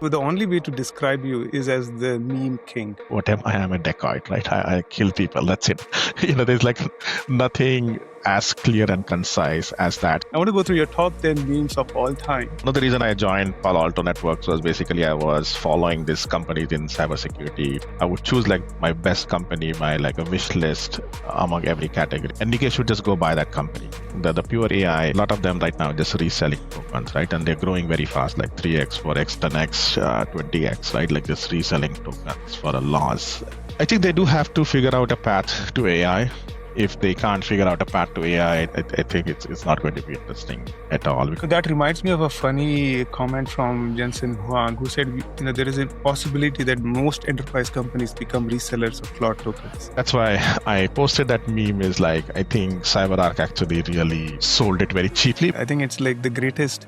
The only way to describe you is as the meme king. What am I? am a dacoit, right? I kill people. That's it. There's like nothing as clear and concise as that. I want to go through your top 10 memes of all time. The reason I joined Palo Alto Networks was basically I was following these companies in cybersecurity. I would choose like my best company, my like a wish list among every category. And Nikesh should just go buy that company. The pure AI, a lot of them right now are just reselling tokens, right? And they're growing very fast, like 3x, 4x, 10x, 20x, right? Like just reselling tokens for a loss. I think they do have to figure out a path to AI. If they can't figure out a path to AI, I think it's not going to be interesting at all. That reminds me of a funny comment from Jensen Huang, who said, there is a possibility that most enterprise companies become resellers of Claude tokens. That's why I posted that meme is like, I think CyberArk actually really sold it very cheaply. I think it's like the greatest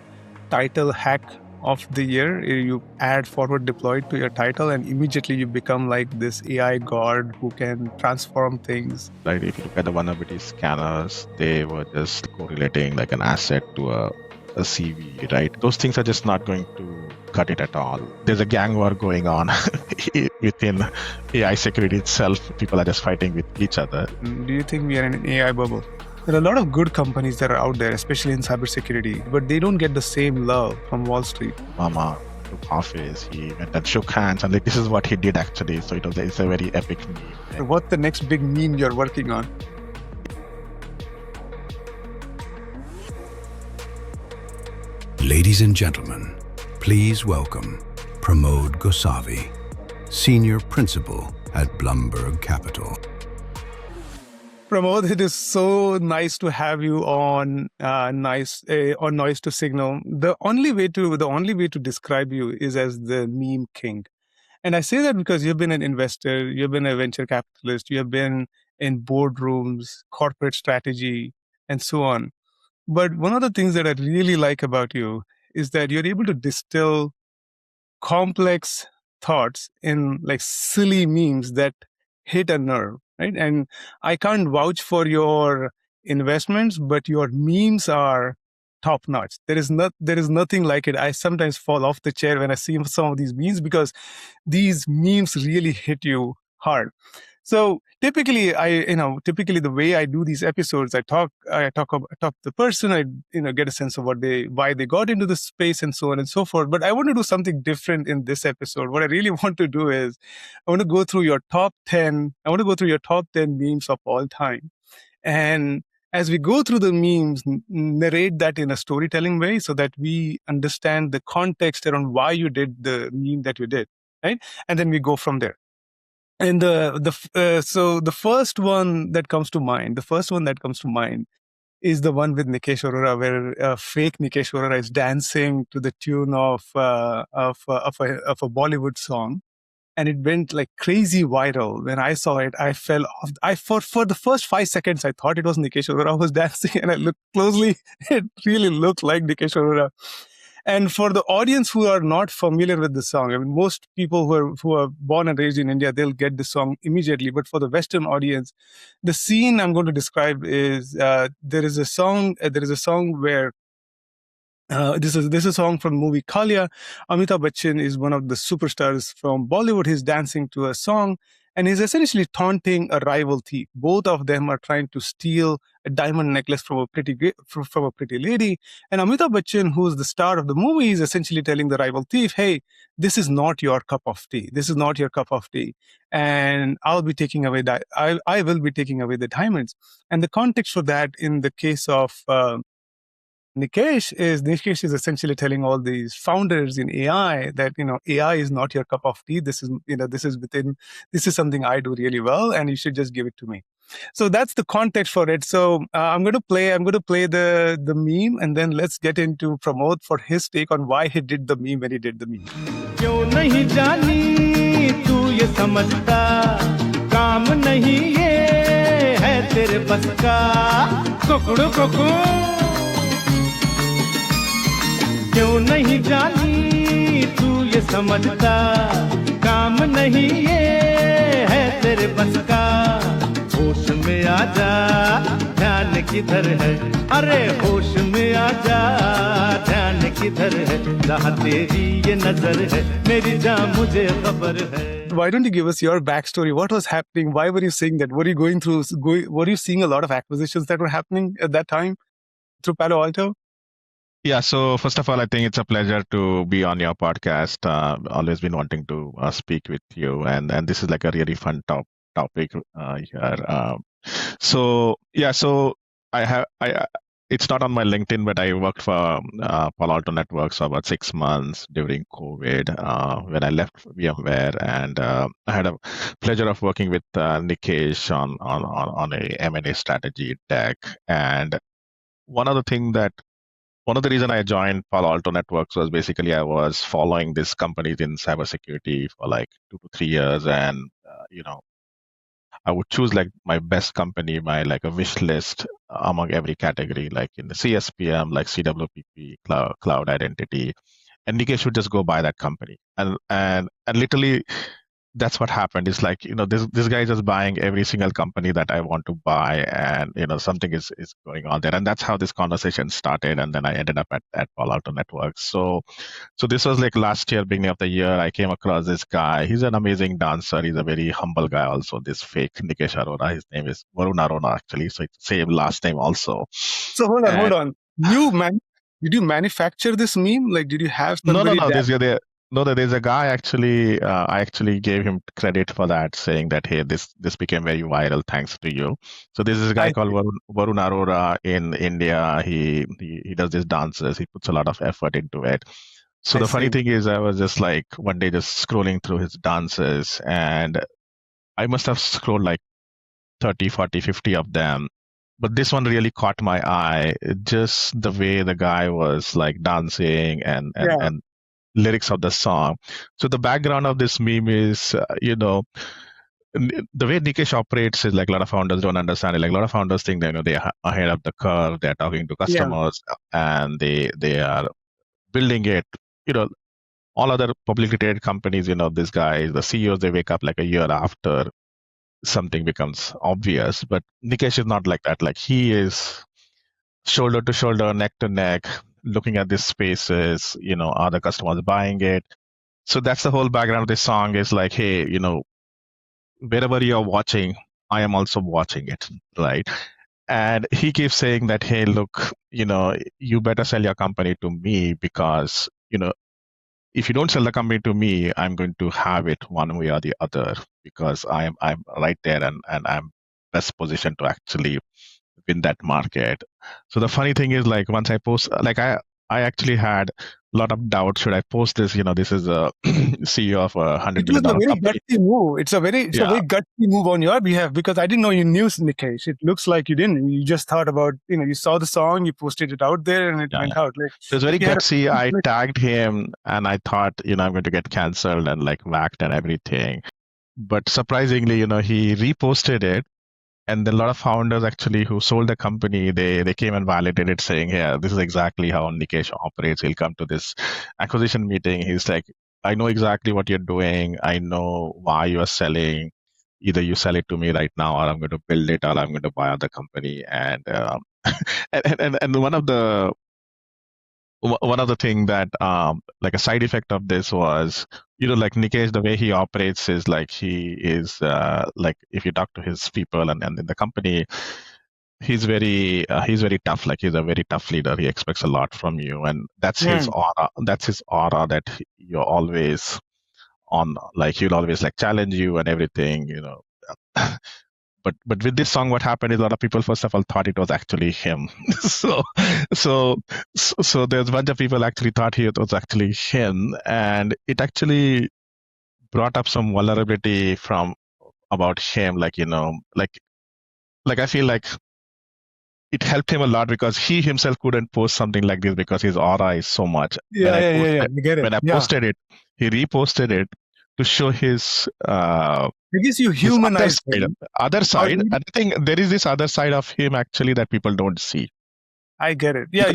title hack of the year. You add forward deployed to your title and immediately you become like this AI god who can transform things. Right, if you look at the vulnerability scanners, they were just correlating like an asset to a CV, right? Those things are just not going to cut it at all. There's a gang war going on within AI security itself. People are just fighting with each other. Do you think we are in an AI bubble? There are a lot of good companies that are out there, especially in cybersecurity, but they don't get the same love from Wall Street. Mama took office, he went and shook hands, and like this is what he did actually. So it's a very epic meme. What's the next big meme you're working on? Ladies and gentlemen, please welcome Pramod Gosavi, Senior Principal at Blumberg Capital. Pramod, it is so nice to have you on on Noise to Signal. The only way to describe you is as the meme king. And I say that because you've been an investor, you've been a venture capitalist, you have been in boardrooms, corporate strategy, and so on. But one of the things that I really like about you is that you're able to distill complex thoughts in like silly memes that hit a nerve. Right. And I can't vouch for your investments, but your memes are top notch. There is nothing like it. I sometimes fall off the chair when I see some of these memes because these memes really hit you hard. So typically the way I do these episodes, I talk to the person, I get a sense of why they got into the space and so on and so forth. But I want to do something different in this episode. What I really want to do is I want to go through your top 10 memes of all time. And as we go through the memes, narrate that in a storytelling way so that we understand the context around why you did the meme that you did, right? And then we go from there. And so the first one that comes to mind is the one with Nikesh Arora, where fake Nikesh Arora is dancing to the tune of a Bollywood song, and it went like crazy viral. When I saw it, I fell off. For the first 5 seconds, I thought it was Nikesh Arora who was dancing, and I looked closely. It really looked like Nikesh Arora. And for the audience who are not familiar with the song, I mean, most people who are born and raised in India, they'll get the song immediately. But for the Western audience, the scene I'm going to describe is there is a song where this is a song from the movie Kalia. Amitabh Bachchan is one of the superstars from Bollywood. He's dancing to a song, and he's essentially taunting a rival thief. Both of them are trying to steal a diamond necklace from a pretty lady. And Amitabh Bachchan, who's the star of the movie, is essentially telling the rival thief, "Hey, this is not your cup of tea. This is not your cup of tea, and I'll be taking away that. I will be taking away the diamonds." And the context for that, in the case of Nikesh is essentially telling all these founders in AI that AI is not your cup of tea. This is something I do really well, and you should just give it to me. So that's the context for it. So I'm going to play the meme, and then let's get into Pramod for his take on why he did the meme when he did the meme. क्यों नहीं जानी तू ये समझता काम नहीं ये है तेरे बस का कुकड़ू कुकू क्यों नहीं जानी तू ये समझता काम नहीं ये है तेरे बस का होश में आजा, ध्यान किधर है, अरे होश में आजा, ध्यान किधर है, जहाँ तेरी ये नजर है, मेरी जान मुझे खबर है. Why don't you give us your backstory? What was happening? Why were you saying that? Were you going through? Were you seeing a lot of acquisitions that were happening at that time through Palo Alto? Yeah, so first of all, I think it's a pleasure to be on your podcast. Always been wanting to speak with you, and this is like a really fun topic here. So yeah, so I it's not on my LinkedIn, but I worked for Palo Alto Networks for about 6 months during COVID when I left VMware, and I had a pleasure of working with Nikesh on a M&A strategy deck. And one of the reason I joined Palo Alto Networks was basically I was following these companies in cybersecurity for like 2 to 3 years, and I would choose like my best company, my like a wish list among every category, like in the CSPM, like CWPP, cloud identity, and Nikesh would just go buy that company, and literally that's what happened. It's like, this guy is just buying every single company that I want to buy, and something is going on there, and that's how this conversation started. And then I ended up at Palo Alto Networks. So this was like last year, beginning of the year. I came across this guy. He's an amazing dancer. He's a very humble guy. Also, this fake Nikesh Arora. His name is Varun actually. So it's the same last name also. So hold on. Did you manufacture this meme? Like, did you have somebody? No, there's a guy actually. I actually gave him credit for that, saying that, hey, this became very viral thanks to you. So this is a guy called Varun Arora in India. He does these dances. He puts a lot of effort into it. So the funny thing is, I was just like one day just scrolling through his dances, and I must have scrolled like 30, 40, 50 of them. But this one really caught my eye. Just the way the guy was like dancing and lyrics of the song. So the background of this meme is, the way Nikesh operates is like a lot of founders don't understand it. Like a lot of founders think that they are ahead of the curve. They're talking to customers and they are building it. All other publicly traded companies, these guys, the CEOs, they wake up like a year after something becomes obvious. But Nikesh is not like that. Like he is shoulder to shoulder, neck to neck, looking at these spaces, are the customers buying it? So that's the whole background of this song is like, hey, wherever you're watching, I am also watching it, right? And he keeps saying that, hey, look, you better sell your company to me because, if you don't sell the company to me, I'm going to have it one way or the other because I'm right there and I'm best positioned to actually win that market. So the funny thing is, like, once I post, like I actually had a lot of doubt. Should I post this? This is a CEO of a $100 million company. It's a very gutsy move. It's a very gutsy move on your behalf because I didn't know you knew Nikesh. It looks like you didn't. You just thought about, you saw the song, you posted it out there, and it went out. Like, so it's very gutsy. I tagged him, and I thought, I'm going to get canceled and like whacked and everything. But surprisingly, he reposted it. And then a lot of founders actually who sold the company, they came and validated it, saying, yeah, this is exactly how Nikesh operates. He'll come to this acquisition meeting. He's like, I know exactly what you're doing. I know why you are selling. Either you sell it to me right now, or I'm going to build it, or I'm going to buy out the company. And and one of the thing that like a side effect of this was, like Nikesh, the way he operates is like he is like if you talk to his people and in the company, he's very tough. Like he's a very tough leader. He expects a lot from you, and that's his aura. That's his aura that you're always on. Like he'll always like challenge you and everything. But with this song, what happened is a lot of people, first of all, thought it was actually him. so there's a bunch of people actually thought it was actually him, and it actually brought up some vulnerability about him. Like like I feel like it helped him a lot because he himself couldn't post something like this because his aura is so much. When I posted it, he reposted it to show his I guess you humanize other side. I think there is this other side of him actually that people don't see. I get it. Yeah,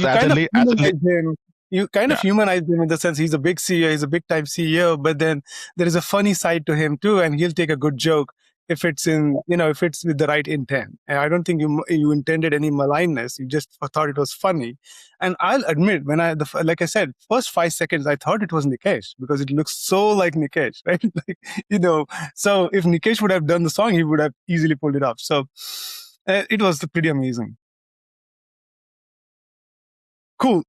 you kind of humanize him in the sense he's a big CEO, he's a big time CEO, but then there is a funny side to him too, and he'll take a good joke if it's if it's with the right intent. And I don't think you intended any maligness. You just thought it was funny. And I'll admit, when like I said, first 5 seconds, I thought it was Nikesh because it looks so like Nikesh, right? So if Nikesh would have done the song, he would have easily pulled it off. So it was pretty amazing. Cool.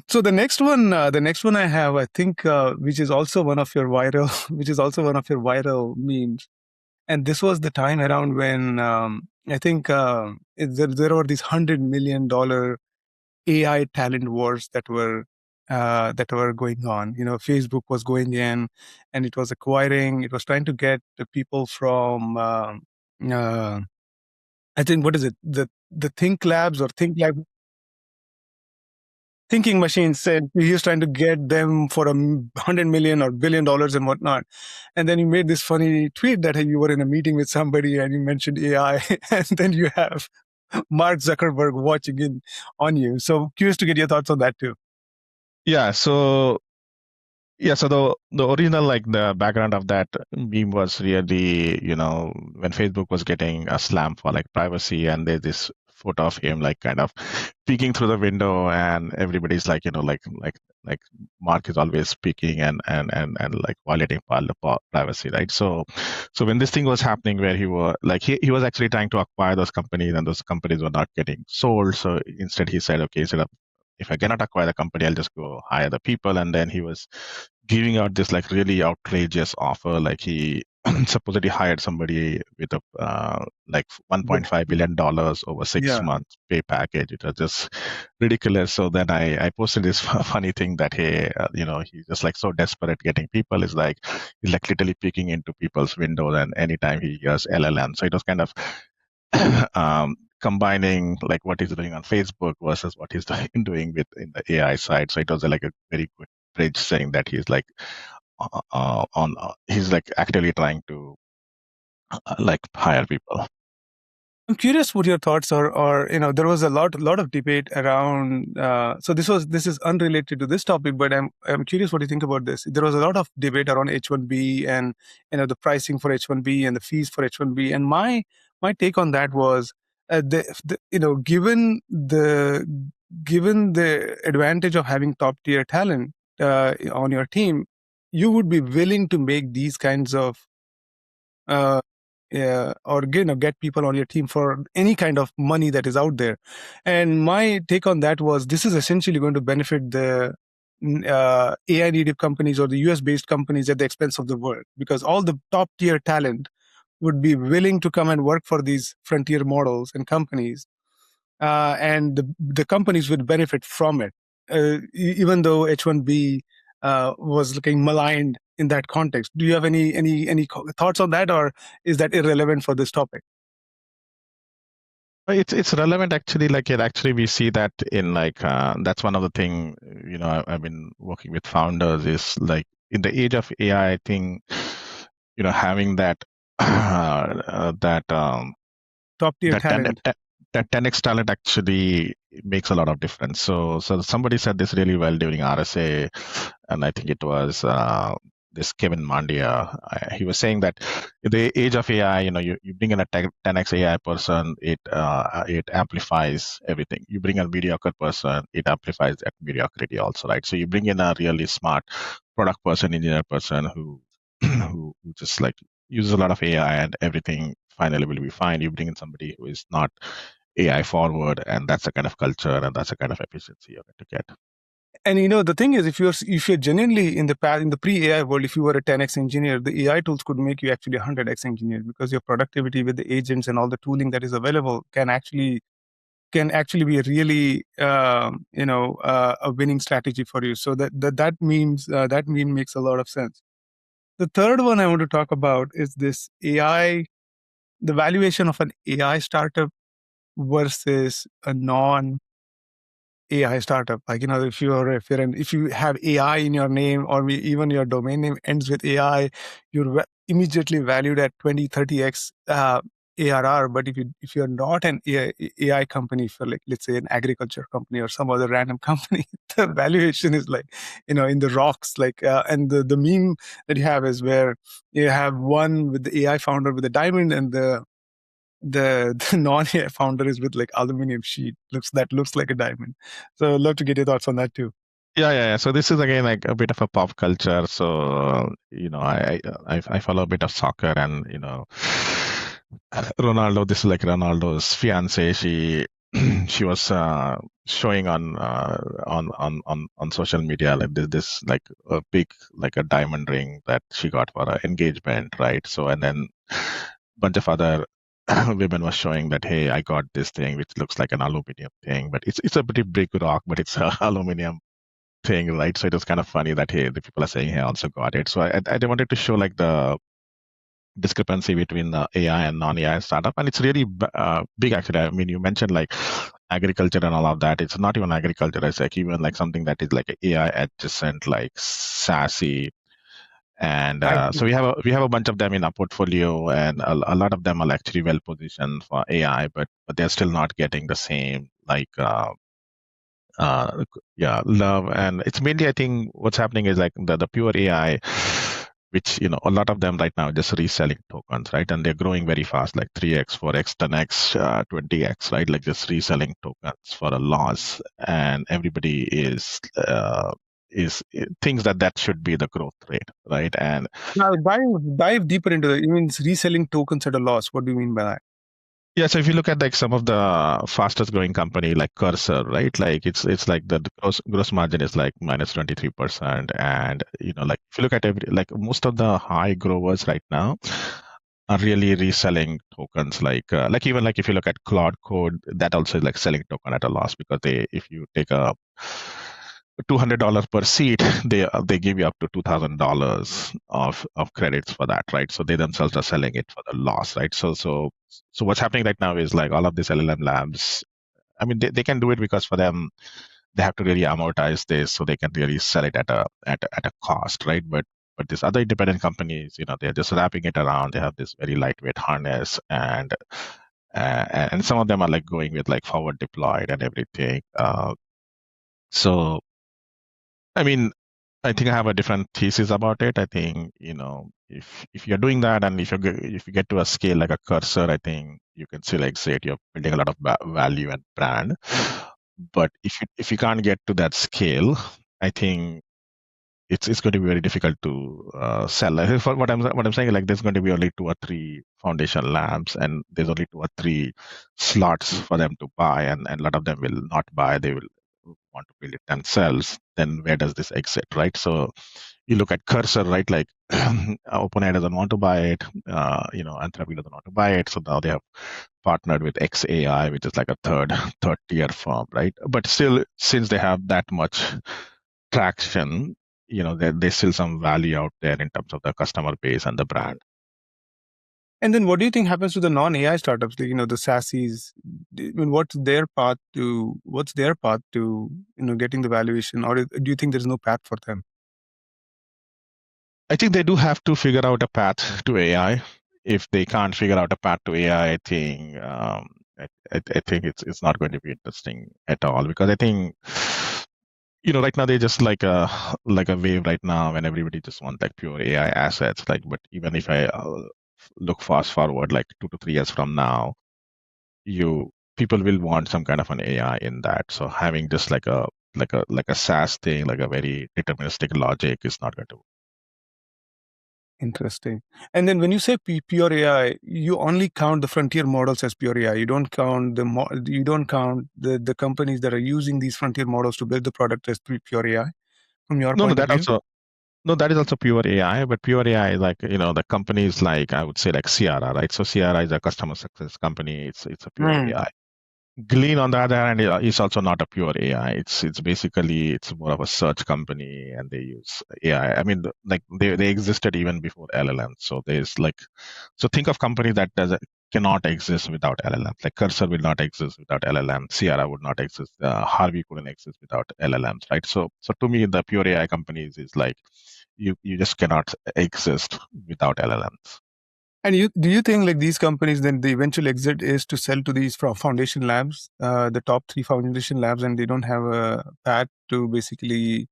So the next one I have, I think, which is also one of your viral, memes. And this was the time around when I think there were these $100 million AI talent wars that were going on. Facebook was going in, and it was trying to get the people from I think, what is it, the Think Labs or Think Lab thinking machines, said he was trying to get them for $100 million or $1 billion and whatnot. And then you made this funny tweet that you were in a meeting with somebody and you mentioned AI, and then you have Mark Zuckerberg watching in on you. So curious to get your thoughts on that too. Yeah. So the original, like, the background of that meme was really, when Facebook was getting a slam for like privacy, and there's this photo of him like kind of peeking through the window, and everybody's like, like Mark is always peeking and like violating privacy, right? So when this thing was happening, where he was actually trying to acquire those companies, and those companies were not getting sold. So instead he said, okay, if I cannot acquire the company, I'll just go hire the people. And then he was giving out this like really outrageous offer. Like, he supposedly hired somebody with a like $1.5 billion over 6 months pay package. It was just ridiculous. So then I posted this funny thing that, hey, he's just like so desperate getting people. He's like literally peeking into people's windows, and anytime he hears LLM. So it was kind of combining like what he's doing on Facebook versus what he's doing in the AI side. So it was like a very good bridge, saying that he's like he's like actively trying to like hire people. I'm curious what your thoughts are, or there was a lot of debate around. So this is unrelated to this topic, but I'm curious what you think about this. There was a lot of debate around H-1B and the pricing for H-1B and the fees for H-1B, and my take on that was given the advantage of having top tier talent on your team, you would be willing to make these kinds of or get people on your team for any kind of money that is out there. And my take on that was, this is essentially going to benefit the AI native companies or the US based companies at the expense of the world, because all the top tier talent would be willing to come and work for these frontier models and companies, and the companies would benefit from it, even though H-1B was looking maligned in that context. Do you have any thoughts on that, or is that irrelevant for this topic? It's relevant actually. Like, we see that in like that's one of the thing, I've been working with founders, is like, in the age of AI, I think having that top tier talent, that 10x talent actually makes a lot of difference. So somebody said this really well during RSA, and I think it was this Kevin Mandia. He was saying that in the age of AI, you bring in a 10x AI person, it amplifies everything. You bring a mediocre person, it amplifies that mediocrity also, right? So you bring in a really smart product person, engineer person who just like uses a lot of AI, and everything finally will be fine. You bring in somebody who is not AI forward, and that's the kind of culture and that's the kind of efficiency you're going to get. And the thing is, if you're genuinely in the pre-AI world, if you were a 10x engineer, the AI tools could make you actually a 100x engineer, because your productivity with the agents and all the tooling that is available can actually be a really a winning strategy for you. So that meme makes a lot of sense. The third one I want to talk about is this AI, the valuation of an AI startup versus a non AI startup. Like, if you have AI in your name, or even your domain name ends with AI, you're immediately valued at 20, 30x ARR, but if you're not an AI company, for like let's say an agriculture company or some other random company, the valuation is like in the rocks. Like and the meme that you have is where you have one with the AI founder with a diamond, and the non-AI founder is with like aluminum sheet. Looks like a diamond. So I'd love to get your thoughts on that too. Yeah. So this is again like a bit of a pop culture. So I follow a bit of soccer, and Ronaldo. This is like Ronaldo's fiance. She was showing on social media like this like a big like a diamond ring that she got for her engagement, right? So and then bunch of other women was showing that, hey, I got this thing which looks like an aluminum thing, but it's a pretty big rock, but it's a aluminum thing, right? So it was kind of funny that, hey, the people are saying, hey, I also got it. So I wanted to show like the discrepancy between the AI and non-AI startup, and it's really big actually. I mean, you mentioned like agriculture and all of that. It's not even agriculture. It's like even like something that is like AI adjacent, like SASE. And I so we have a bunch of them in our portfolio, and a lot of them are actually well positioned for AI, but they're still not getting the same like love. And it's mainly, I think what's happening is like the pure AI, which a lot of them right now are just reselling tokens, right? And they're growing very fast, like 3x, 4x, 10x, 20x, right? Like just reselling tokens for a loss, and everybody is thinks that should be the growth rate, right? And Now dive deeper into it. You mean reselling tokens at a loss? What do you mean by that? yeah, so if you look at like some of the fastest growing company like Cursor, right? Like it's like the gross margin is like minus 23%. And like if you look at like most of the high growers right now are really reselling tokens, like even like if you look at Claude Code, that also is like selling token at a loss, because if you take a $200 per seat, they give you up to $2,000 of credits for that, right? So they themselves are selling it for the loss, right? So what's happening right now is like all of these LLM labs. I mean, they can do it because for them they have to really amortize this, so they can really sell it at a cost, right? But these other independent companies, they're just wrapping it around. They have this very lightweight harness, and some of them are like going with like forward deployed and everything. So I mean, I think I have a different thesis about it. I think if you're doing that, and if you get to a scale like a Cursor, I think you can still exit. You're building a lot of value and brand. But if you can't get to that scale, I think it's going to be very difficult to sell. For what I'm saying, like there's going to be only 2 or 3 foundation labs, and there's only 2 or 3 slots for them to buy, and a lot of them will not buy. They will want to build it themselves. Then where does this exit, right? So you look at Cursor, right? Like OpenAI doesn't want to buy it. Anthropic doesn't want to buy it. So now they have partnered with XAI, which is like a third tier firm, right? But still, since they have that much traction, there's still some value out there in terms of the customer base and the brand. And then what do you think happens to the non-AI startups, the SaaSes? I mean, what's their path to getting the valuation, or do you think there's no path for them? I think they do have to figure out a path to AI. If they can't figure out a path to AI, I think I think it's not going to be interesting at all, because I think right now they're just like a wave right now, when everybody just wants like pure AI assets. Like, but even if I look fast forward like 2 to 3 years from now, people will want some kind of an AI in that. So having just like a SaaS thing, like a very deterministic logic, is not going to work. Interesting. And then when you say pure AI, you only count the frontier models as pure AI. You don't count the companies that are using these frontier models to build the product as pure AI from your No, point of view. No, that is also pure AI, but pure AI is like, the companies like, I would say like Sierra, right? So Sierra is a customer success company. It's a pure AI. Glean, on the other hand, is also not a pure AI. It's basically, it's more of a search company, and they use AI. I mean, like they existed even before LLMs. So think of company that cannot exist without LLMs. Like Cursor will not exist without LLMs. Sierra would not exist. Harvey couldn't exist without LLMs, right? So to me, the pure AI companies is like you just cannot exist without LLMs. And do you think like these companies, then the eventual exit is to sell to these foundation labs, the top 3 foundation labs, and they don't have a path to basically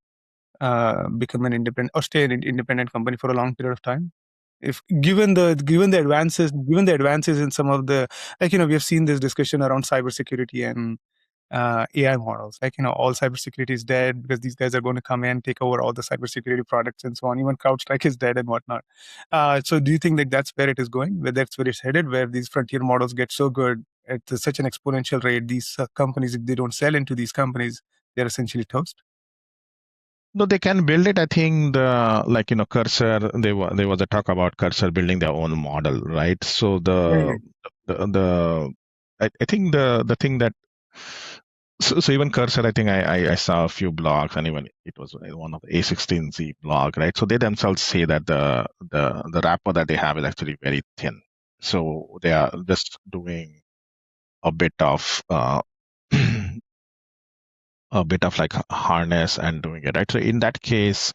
become an independent or stay an independent company for a long period of time? If given the advances in some of the, like, we have seen this discussion around cybersecurity and AI models. Like, all cybersecurity is dead because these guys are going to come in, take over all the cybersecurity products and so on. Even CrowdStrike is dead and whatnot. So do you think like that's where it is going? Where that's where it's headed, where these frontier models get so good at such an exponential rate, these companies, if they don't sell into these companies, they're essentially toast? No, they can build it. I think Cursor. There was a talk about Cursor building their own model, right? So Right. the I think the thing that so even Cursor, I think I saw a few blogs, and even it was one of the A16Z blog, right? So they themselves say that the wrapper that they have is actually very thin. So they are just doing a bit of a bit of like harness and doing it, right? So in that case,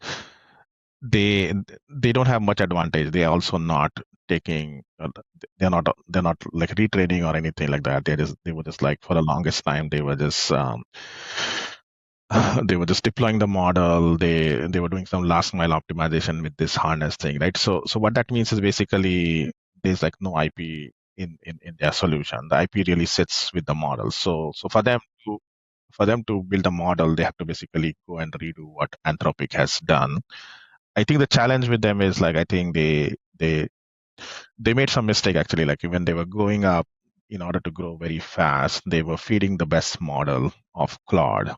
they they don't have much advantage. They are also not taking they're not like retraining or anything like that. They were just like, for the longest time they were just they were just deploying the model. They were doing some last mile optimization with this harness thing, right? So what that means is basically there's like no IP in their solution. The IP really sits with the model. So for them to build a model, they have to basically go and redo what Anthropic has done. I think the challenge with them is like, I think they made some mistake actually. Like when they were growing up, in order to grow very fast, they were feeding the best model of Claude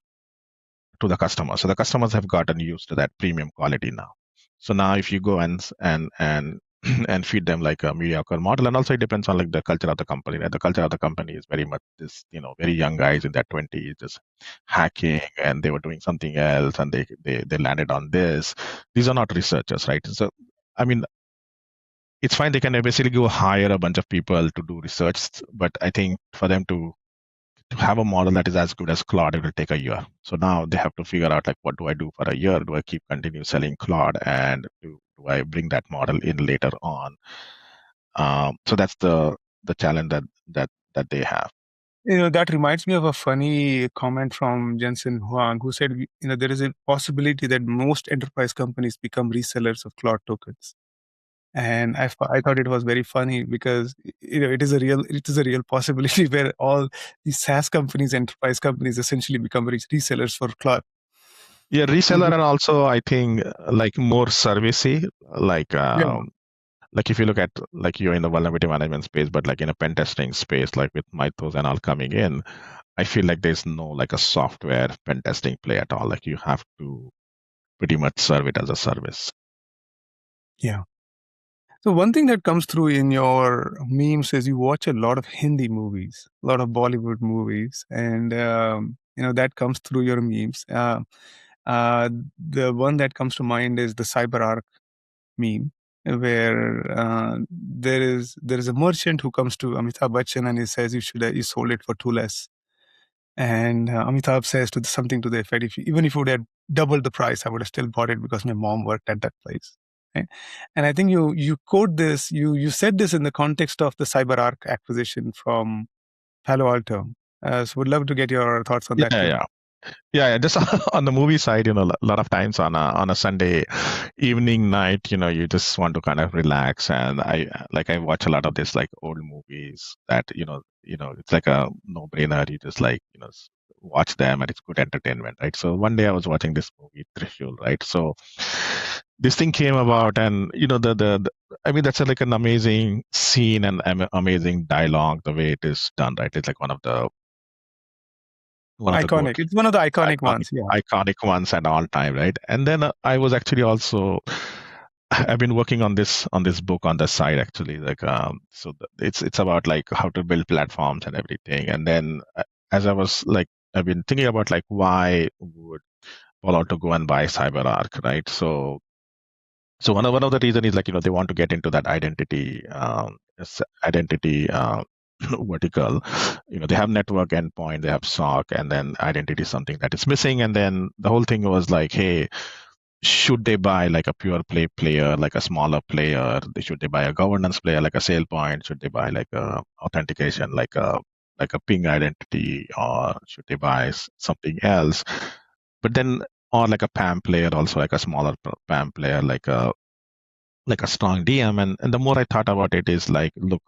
to the customers. So the customers have gotten used to that premium quality now. So now if you go and and feed them like a mediocre model, and also it depends on like the culture of the company. Right? The culture of the company is very much this, very young guys in their 20s just hacking, and they were doing something else, and they landed on this. These are not researchers, right? So I mean, it's fine. They can basically go hire a bunch of people to do research, but I think for them to have a model that is as good as Claude, it will take a year. So now they have to figure out like, what do I do for a year? Do I continue selling Claude, and do I bring that model in later on? So that's the challenge that they have. That reminds me of a funny comment from Jensen Huang, who said, there is a possibility that most enterprise companies become resellers of Claude tokens. And I thought it was very funny because it is a real possibility where all these SaaS companies, enterprise companies, essentially become resellers for Claude. Yeah, reseller, and also I think like more servicey, like Yeah. like if you look at like you're in the vulnerability management space, but like in a pen testing space, like with Mythos and all coming in, I feel like there's no like a software pen testing play at all. Like you have to pretty much serve it as a service. Yeah. So one thing that comes through in your memes is you watch a lot of Hindi movies, a lot of Bollywood movies, and that comes through your memes. The one that comes to mind is the CyberArk meme, where there is a merchant who comes to Amitabh Bachchan and he says you sold it for too less, and Amitabh says something to the effect, even if you would have doubled the price, I would have still bought it because my mom worked at that place. Right? And I think you quote this, you said this in the context of the CyberArk acquisition from Palo Alto. So would love to get your thoughts on Yeah, that too. yeah. Yeah. Just on the movie side, a lot of times on a Sunday evening night, you just want to kind of relax, and I watch a lot of this like old movies that it's like a no brainer. You just like watch them, and it's good entertainment, right? So one day I was watching this movie Trishul, right? So this thing came about, and I mean that's like an amazing scene and amazing dialogue the way it is done, right? It's like one of the Iconic. good It's one of the iconic iconic, ones. Yeah. iconic ones at all time, right? And then I was actually also I've been working on this book on the side actually, like it's about like how to build platforms and everything. And then as I was like, I've been thinking about like why would Palo Alto go and buy CyberArk, right? So one of the reason is like they want to get into that identity vertical. They have network endpoint, they have SOC, and then identity is something that is missing. And then the whole thing was like, hey, should they buy like a pure play player, like a smaller player? Should they buy a governance player like a SailPoint? Should they buy like a authentication like a ping identity, or should they buy something else? But then, or like a PAM player, also like a smaller PAM player, like a strong DM. And the more I thought about it, is like, look,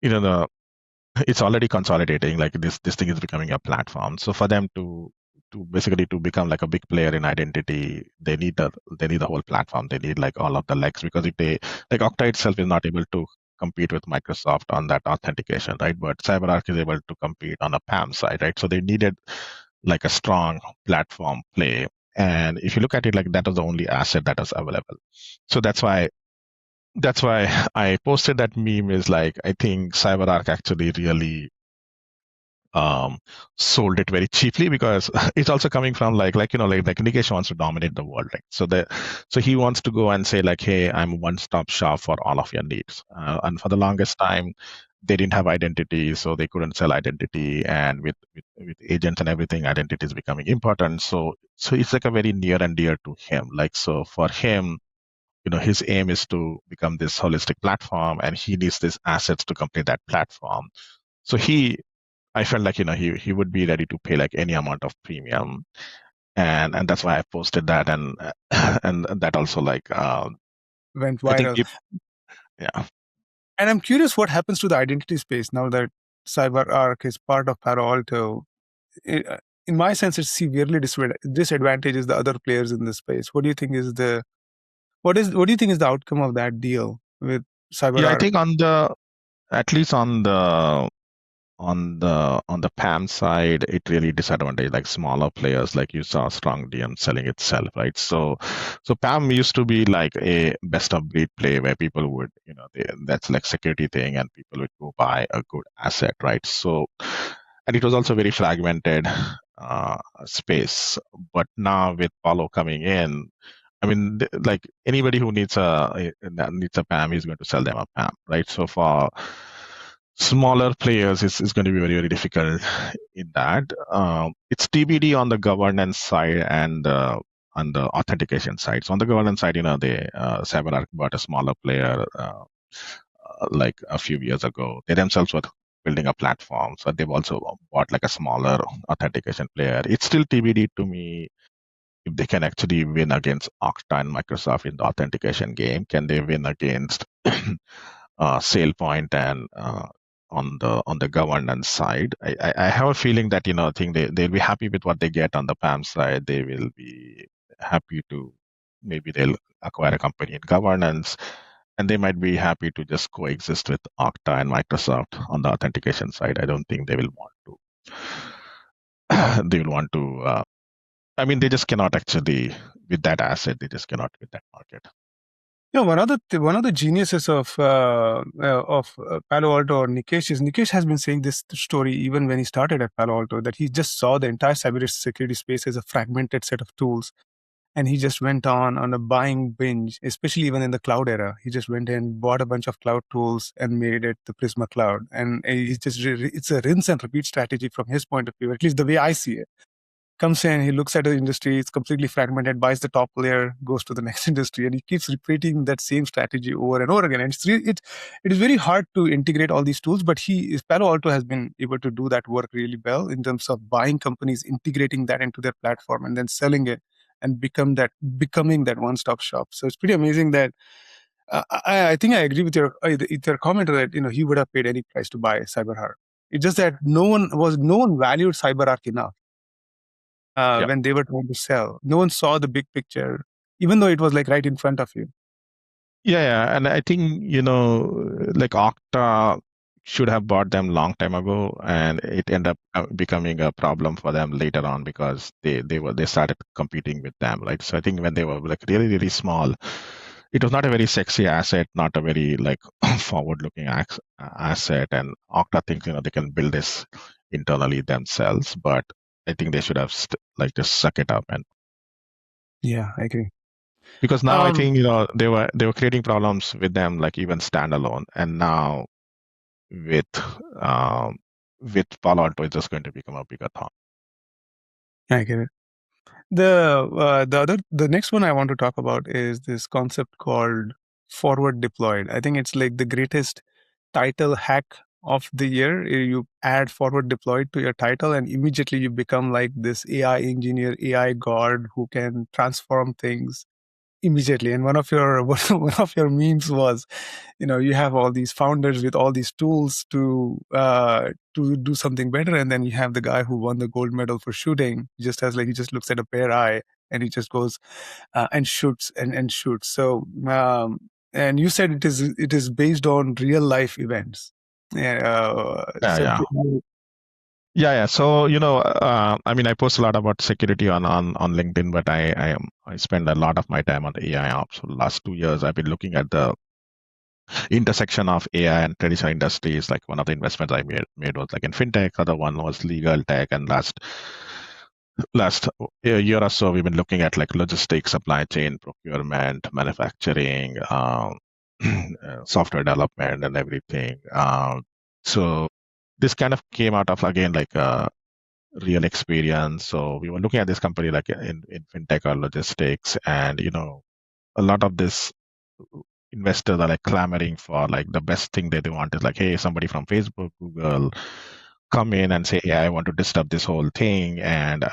the it's already consolidating. Like this thing is becoming a platform. So for them to basically to become like a big player in identity, they need the whole platform. They need like all of the legs, because if they, like, Okta itself is not able to compete with Microsoft on that authentication, right? But CyberArk is able to compete on a PAM side, right? So they needed like a strong platform play. And if you look at it, like, that was the only asset that was available. So that's why I posted that meme. Is like, I think CyberArk actually really um, sold it very cheaply, because it's also coming from like Nikesh wants to dominate the world, right? So he wants to go and say like, hey, I'm a one-stop shop for all of your needs. And for the longest time, they didn't have identity, so they couldn't sell identity. And with agents and everything, identity is becoming important. So it's like a very near and dear to him. Like, so for him, his aim is to become this holistic platform, and he needs these assets to complete that platform. So I felt like, he would be ready to pay like any amount of premium, and that's why I posted that. And and that also, like, Went I think viral. yeah. And I'm curious what happens to the identity space now that CyberArk is part of Palo Alto. In my sense, it severely disadvantages the other players in this space. What do you think is the outcome of that deal with Yeah, I CyberArk? think at least on the PAM side, it really disadvantaged like smaller players, like you saw strong DM selling itself, right? So PAM used to be like a best of breed play, where people would, that's like security thing, and people would go buy a good asset, right? So, and it was also very fragmented space. But now with Palo coming in, I mean, like, anybody who needs a PAM is going to sell them a PAM, right? So for smaller players, it's going to be very, very difficult in that. It's TBD on the governance side and on the authentication side. So on the governance side, CyberArk bought a smaller player like a few years ago. They themselves were building a platform, so they've also bought like a smaller authentication player. It's still TBD to me if they can actually win against Okta and Microsoft in the authentication game. Can they win against SailPoint and on the governance side? I have a feeling that, I think they'll be happy with what they get on the PAM side. They will be happy to, maybe they'll acquire a company in governance, and they might be happy to just coexist with Okta and Microsoft on the authentication side. I don't think they will want to. They will want to. I mean, they just cannot actually, with that asset. They just cannot with that market. One of the geniuses of Palo Alto, or Nikesh has been saying this story even when he started at Palo Alto, that he just saw the entire cybersecurity space as a fragmented set of tools, and he just went on a buying binge, especially even in the cloud era. He just went and bought a bunch of cloud tools and made it the Prisma Cloud, and it's a rinse and repeat strategy from his point of view, at least the way I see it. Comes in, he looks at the industry, it's completely fragmented, buys the top layer, goes to the next industry, and he keeps repeating that same strategy over and over again. And it is very hard to integrate all these tools, but Palo Alto has been able to do that work really well in terms of buying companies, integrating that into their platform, and then selling it and becoming that one-stop shop. So it's pretty amazing that I think I agree with your comment that he would have paid any price to buy CyberArk. It's just that no one valued CyberArk enough Yeah. when they were trying to sell. No one saw the big picture, even though it was like right in front of you. Yeah, and I think, like, Okta should have bought them long time ago, and it ended up becoming a problem for them later on, because they started competing with them, right? So I think when they were like really, really small, it was not a very sexy asset, not a very like forward-looking asset, and Okta thinks, they can build this internally themselves, but I think they should have like just suck it up. And Yeah, I agree. because now I think, they were creating problems with them, like even standalone, and now with um, with Palo Alto, it's just going to become a bigger thought. I get it. The next one I want to talk about is this concept called forward deployed. I think it's like the greatest title hack of the year. You add forward deployed to your title, and immediately you become like this AI engineer, AI god who can transform things immediately. And one of your one of your memes was, you have all these founders with all these tools to do something better, and then you have the guy who won the gold medal for shooting. He just looks at a bare eye and he just goes and shoots and shoots. So and you said it is based on real life events. Yeah, So yeah. Yeah. So, I mean, I post a lot about security on LinkedIn, but I spend a lot of my time on the AI ops. For the last 2 years, I've been looking at the intersection of AI and traditional industries. Like one of the investments I made was like in fintech, other one was legal tech, and last year or so, we've been looking at like logistics, supply chain, procurement, manufacturing, software development, and everything. So this kind of came out of again like a real experience. So we were looking at this company like in fintech or logistics, and a lot of this investors are like clamoring for like the best thing that they want is like, hey, somebody from Facebook, Google, come in and say, yeah, I want to disrupt this whole thing, and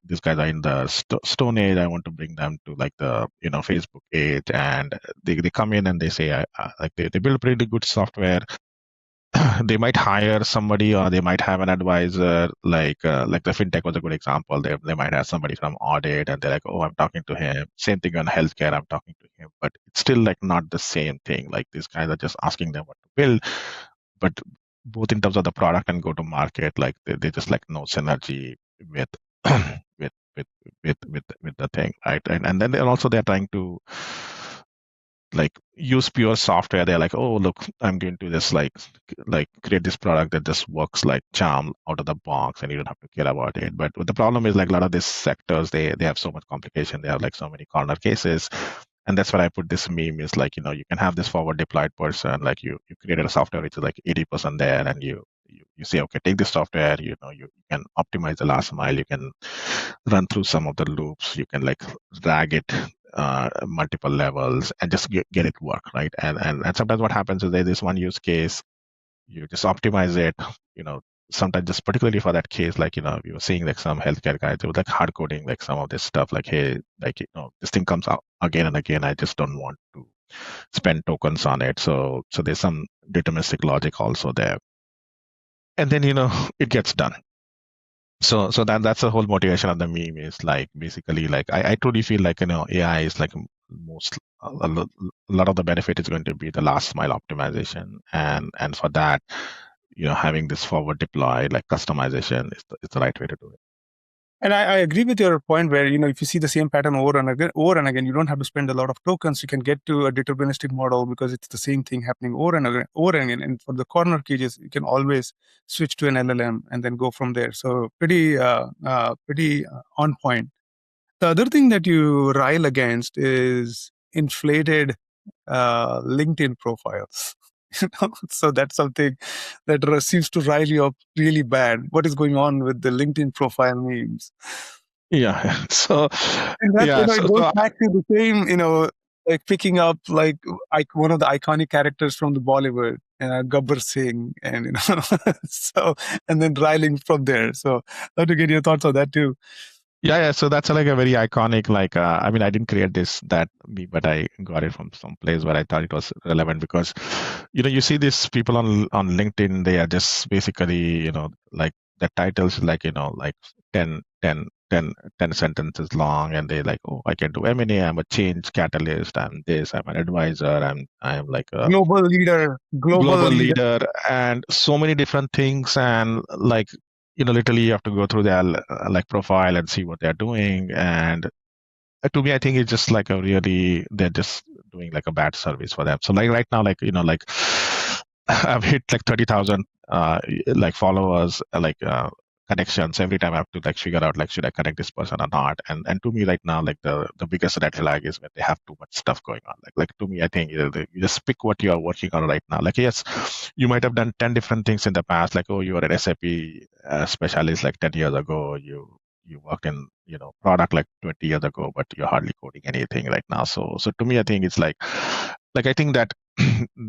these guys are in the stone age. I want to bring them to like the Facebook age, and they come in and they say, like they build pretty good software. They might hire somebody, or they might have an advisor. Like the fintech was a good example. They might have somebody from audit, and they're like, oh, I'm talking to him. Same thing on healthcare, I'm talking to him. But it's still like not the same thing. Like these guys are just asking them what to build, but both in terms of the product and go to market, like they just like no synergy with with with the thing, right? And then they're trying to like use pure software. They're like, oh, look, I'm going to just like create this product that just works like charm out of the box, and you don't have to care about it. But the problem is like a lot of these sectors, they have so much complication. They have like so many corner cases. And that's why I put this meme is like, you can have this forward deployed person, like you created a software which is like 80% there, and you say, okay, take this software, you can optimize the last mile, you can run through some of the loops, you can like drag it multiple levels and just get it work, right? And sometimes what happens is there's this one use case, you just optimize it, sometimes just particularly for that case, like, we were seeing like some healthcare guys, they were like hard coding like some of this stuff, like, hey, like, this thing comes out again and again, I just don't want to spend tokens on it. So there's some deterministic logic also there. And then, it gets done. So that's the whole motivation of the meme is like basically like I truly feel like AI is like most a lot of the benefit is going to be the last mile optimization, and for that having this forward deploy like customization is the right way to do it. And I agree with your point where, if you see the same pattern over and again, you don't have to spend a lot of tokens. You can get to a deterministic model because it's the same thing happening over and again. And for the corner cases, you can always switch to an LLM and then go from there. So pretty on point. The other thing that you rail against is inflated LinkedIn profiles. So that's something that seems to rile you up really bad. What is going on with the LinkedIn profile memes? Yeah. So And that, it goes back to the same, like picking up like one of the iconic characters from the Bollywood, Gabbar Singh, and so and then riling from there. So I'd love to get your thoughts on that too. Yeah. So that's like a very iconic, like, I mean, I didn't create that meme, but I got it from some place where I thought it was relevant because, you see these people on LinkedIn, they are just basically, like the titles, like, like 10 sentences long, and they like, oh, I can do M&A, I'm a change catalyst, I'm this, I'm an advisor, I'm like a global leader, and so many different things, and like, literally you have to go through their like profile and see what they're doing. And to me, I think it's just like they're just doing like a bad service for them. So like right now, like, like I've hit like 30,000 like followers, like connections. Every time I have to like figure out like, should I connect this person or not? And to me right now, like the biggest red flag is when they have too much stuff going on. Like to me, I think you just pick what you are working on right now. Like, yes, you might have done 10 different things in the past. Like, oh, you were an SAP specialist like 10 years ago. You you worked in product like 20 years ago, but you're hardly coding anything right now. So to me, I think it's like I think that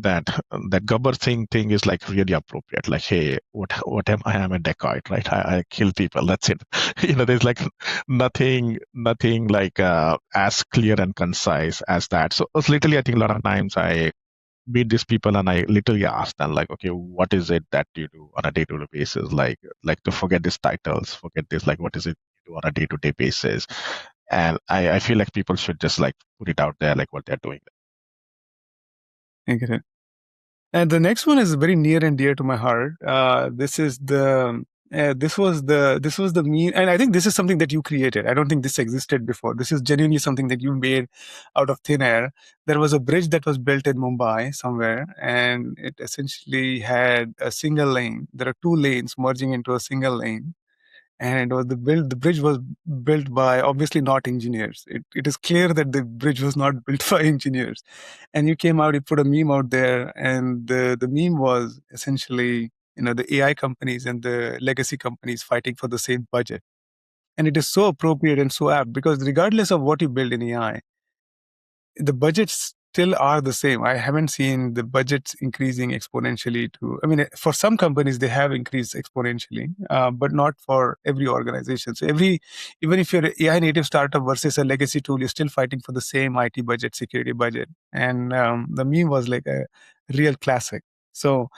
that that Gabbar thing is like really appropriate. Like, hey, what am I? am a dacoit, right? I kill people. That's it. There's like nothing like as clear and concise as that. So it's literally, I think a lot of times I meet these people and I literally ask them like, okay, what is it that you do on a day-to-day basis? Like to forget these titles, forget this, like what is it you do on a day-to-day basis? And I feel like people should just like put it out there, like what they're doing. I get it. And the next one is very near and dear to my heart. This was the meme, and I think this is something that you created. I don't think this existed before. This is genuinely something that you made out of thin air. There was a bridge that was built in Mumbai somewhere, and it essentially had a single lane. There are two lanes merging into a single lane, and the bridge was built by obviously not engineers. It is clear that the bridge was not built by engineers. And you came out, you put a meme out there, and the meme was essentially the AI companies and the legacy companies fighting for the same budget. And it is so appropriate and so apt, because regardless of what you build in AI, the budgets still are the same. I haven't seen the budgets increasing exponentially for some companies, they have increased exponentially, but not for every organization. So even if you're an AI native startup versus a legacy tool, you're still fighting for the same IT budget, security budget. And the meme was like a real classic. So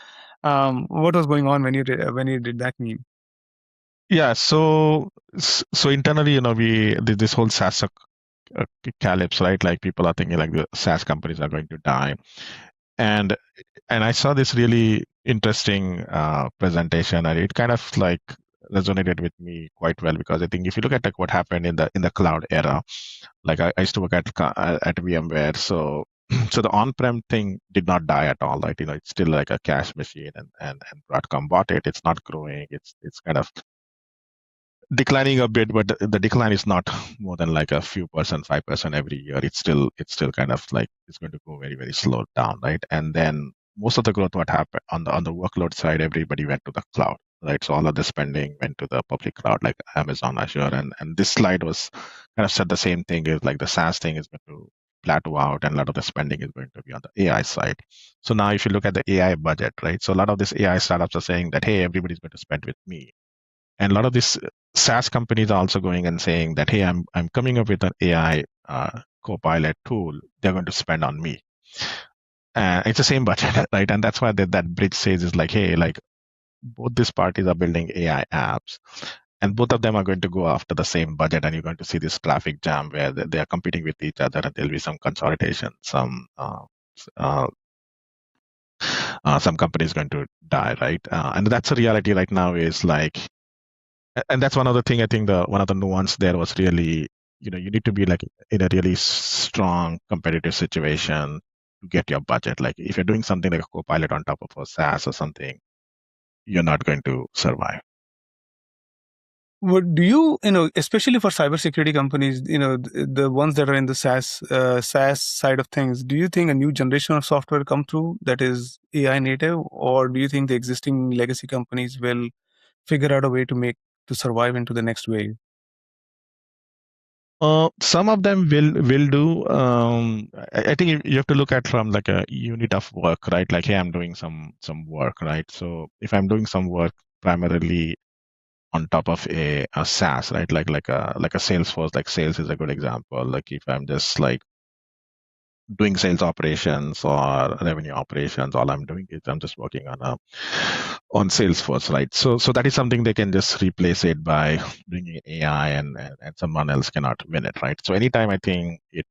what was going on when you did that meme? Yeah, so internally, we did this whole SaaS calypse, right? Like people are thinking like the SaaS companies are going to die, and I saw this really interesting presentation, and it kind of like resonated with me quite well, because I think if you look at like what happened in the cloud era, like I used to work at VMware, so so the on-prem thing did not die at all, right? It's still like a cash machine, and Broadcom bought it. It's not growing. It's kind of declining a bit, but the decline is not more than like a few percent, 5% every year. It's still kind of like it's going to go very, very slow down, right? And then most of the growth, what happened on the workload side, everybody went to the cloud, right? So all of the spending went to the public cloud, like Amazon, Azure, and this slide was kind of said the same thing, is like the SaaS thing is going to plateau out, and a lot of the spending is going to be on the AI side. So now if you look at the AI budget, right? So a lot of these AI startups are saying that, hey, everybody's going to spend with me. And a lot of these SaaS companies are also going and saying that, hey, I'm coming up with an AI copilot tool. They're going to spend on me. It's the same budget, right? And that's why that bridge says is like, hey, like both these parties are building AI apps, and both of them are going to go after the same budget, and you're going to see this traffic jam where they are competing with each other, and there'll be some consolidation, some companies going to die, right? And that's a reality right now. Is like, and that's one other thing. I think one of the nuance there was really, you need to be like in a really strong competitive situation to get your budget. Like if you're doing something like a Copilot on top of a SaaS or something, you're not going to survive. What do you, especially for cybersecurity companies, the ones that are in the SaaS side of things, do you think a new generation of software come through that is AI native, or do you think the existing legacy companies will figure out a way to survive into the next wave? Some of them will do. I think you have to look at from like a unit of work, right? Like, hey, I'm doing some work, right? So if I'm doing some work primarily on top of a SaaS, right? Like a Salesforce, like sales is a good example. Like if I'm just like doing sales operations or revenue operations, all I'm doing is I'm just working on Salesforce, right? So that is something they can just replace it by bringing AI, and someone else cannot win it, right? So anytime I think it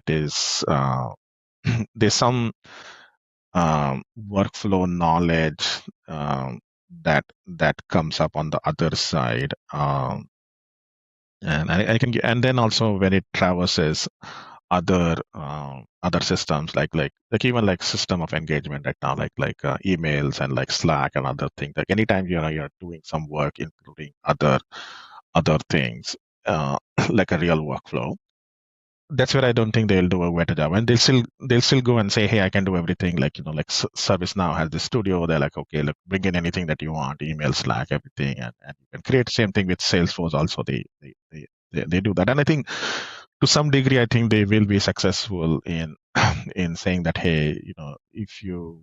is there's some workflow knowledge that comes up on the other side, and I can, and then also when it traverses other systems, like even like system of engagement right now, like emails and like Slack and other things. Like anytime you're doing some work, including other things, like a real workflow, that's where I don't think they'll do a better job, and they'll still go and say, hey, I can do everything. Like like ServiceNow has this studio. They're like, okay, look, bring in anything that you want, email, Slack, everything, and you can create. Same thing with Salesforce. Also, they do that, and I think to some degree, I think they will be successful in in saying that, hey, if you're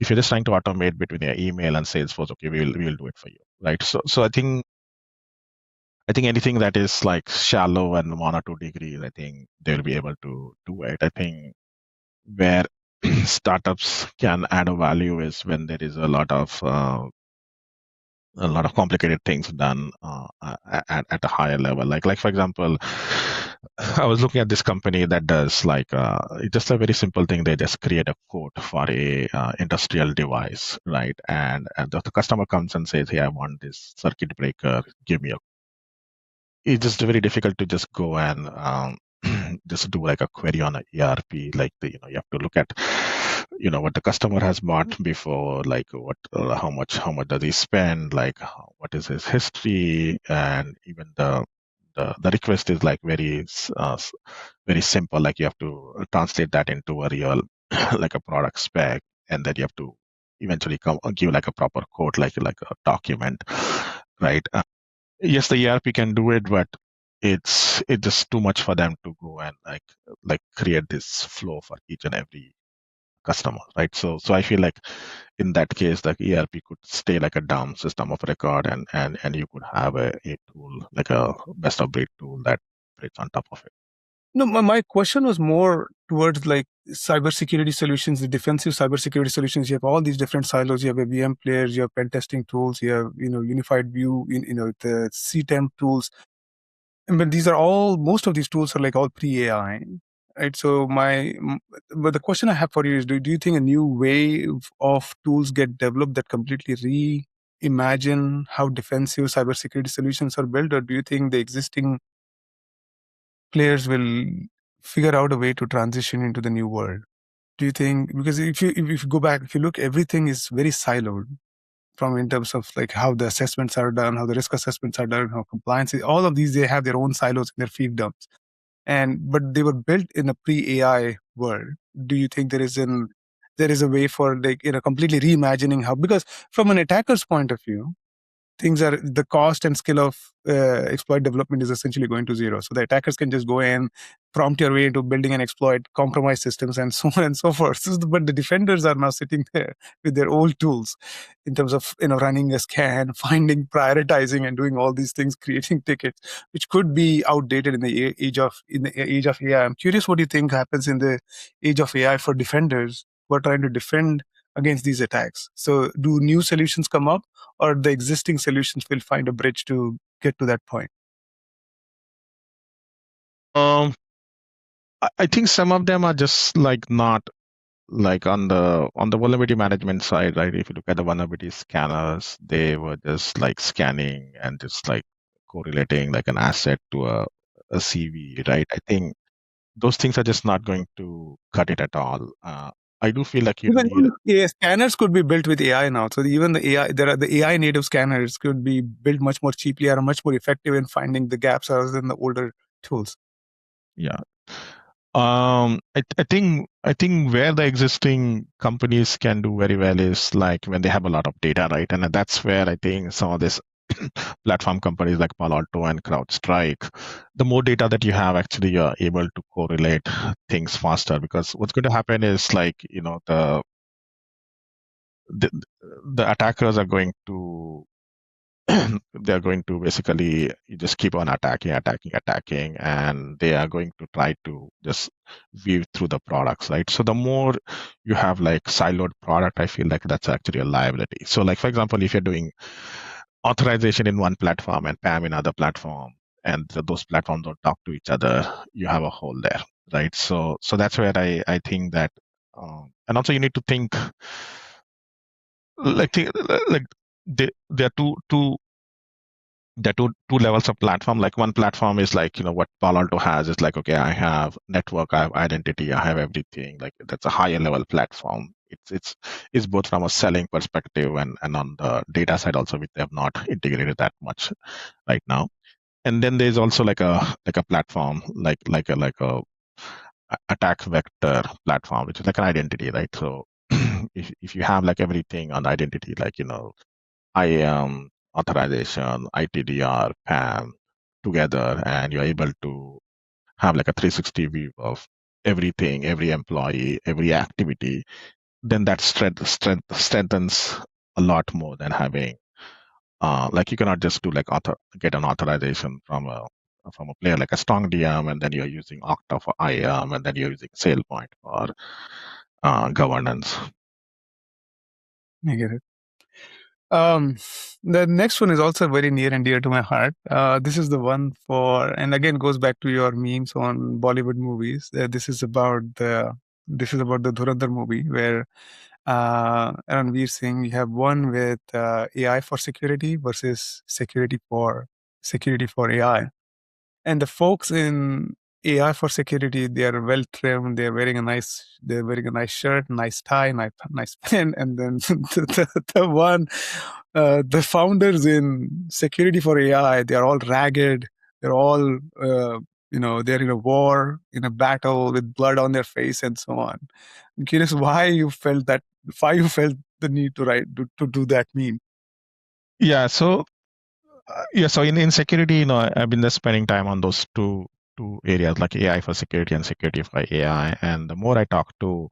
just trying to automate between your email and Salesforce, okay, we'll do it for you, right? So I think anything that is like shallow and 1 or 2 degrees, I think they'll be able to do it. I think where startups can add a value is when there is a lot of complicated things done at a higher level. Like for example, I was looking at this company that does like it's just a very simple thing. They just create a code for a industrial device, right? And the customer comes and says, "Hey, I want this circuit breaker. Give me a." It's just very difficult to just go and just do like a query on an ERP. Like you have to look at what the customer has bought before, like what how much does he spend, like what is his history, and even the request is like very simple. Like you have to translate that into a real like a product spec, and then you have to eventually give like a proper code, like a document, right? Yes, the ERP can do it, but it's just too much for them to go and like create this flow for each and every customer, right? So I feel like in that case, the ERP could stay like a dumb system of record, and you could have a tool like a best of breed tool that operates on top of it. No, my question was more towards like cybersecurity solutions, the defensive cybersecurity solutions. You have all these different silos. You have a VM players, you have pen testing tools, you have unified view, the CTEM tools. But these are all, most of these tools are like all pre-AI, right? So but the question I have for you is, do you think a new wave of tools get developed that completely reimagine how defensive cybersecurity solutions are built, or do you think the existing players will figure out a way to transition into the new world? Do you think, because if you go back, if you look, everything is very siloed from in terms of like how the assessments are done, how the risk assessments are done, how compliance is, all of these, they have their own silos in their fiefdoms. But they were built in a pre-AI world. Do you think there is a way for like completely reimagining how, because from an attacker's point of view, the cost and skill of exploit development is essentially going to zero. So the attackers can just go in, prompt your way into building an exploit, compromise systems, and so on and so forth. But the defenders are now sitting there with their old tools in terms of running a scan, finding, prioritizing, and doing all these things, creating tickets, which could be outdated in the age of AI. I'm curious what you think happens in the age of AI for defenders who are trying to defend against these attacks. So do new solutions come up, or the existing solutions will find a bridge to get to that point? I think some of them are just like not like on the vulnerability management side, right? If you look at the vulnerability scanners, they were just like scanning and just like correlating like an asset to a CV, right? I think those things are just not going to cut it at all. I do feel like you need. Yeah, scanners could be built with AI now. So even the AI, the AI native scanners could be built much more cheaply or much more effective in finding the gaps other than the older tools. Yeah. I think where the existing companies can do very well is like when they have a lot of data, right? And that's where I think some of this platform companies like Palo Alto and CrowdStrike, the more data that you have, actually you're able to correlate things faster, because what's going to happen is like, the attackers are going to they're going to basically just keep on attacking, and they are going to try to just view through the products, right? So the more you have like siloed product, I feel like that's actually a liability. So like, for example, if you're doing authorization in one platform and PAM in other platform, and those platforms don't talk to each other, you have a hole there, right? So that's where I think that, and also you need to think like there are two levels of platform. Like one platform is like, what Palo Alto has is like, okay, I have network, I have identity, I have everything. Like that's a higher level platform. It's both from a selling perspective and on the data side also, which they have not integrated that much right now. And then there's also like a platform, like a attack vector platform, which is like an identity, right? So if you have like everything on identity, like IAM, authorization, ITDR, PAM together, and you're able to have like a 360 view of everything, every employee, every activity, then that strengthens a lot more than having like you cannot just do like get an authorization from a player like a strong DM, and then you're using Okta for IAM, and then you're using SailPoint for governance. I get it. The next one is also very near and dear to my heart. This is the one for, and again goes back to your memes on Bollywood movies. This is about the Dhurandhar movie where Ranveer Singh, we have one with AI for security versus security for AI. And the folks in AI for security, they are well trimmed. They're wearing a nice shirt, nice tie, nice pen. And then the founders in security for AI, they are all ragged. They're all, they're in a war, in a battle with blood on their face and so on. I'm curious why you felt the need to to do that meme. Yeah. So so in security, I've been just spending time on those two areas, like AI for security and security for AI. And the more I talk to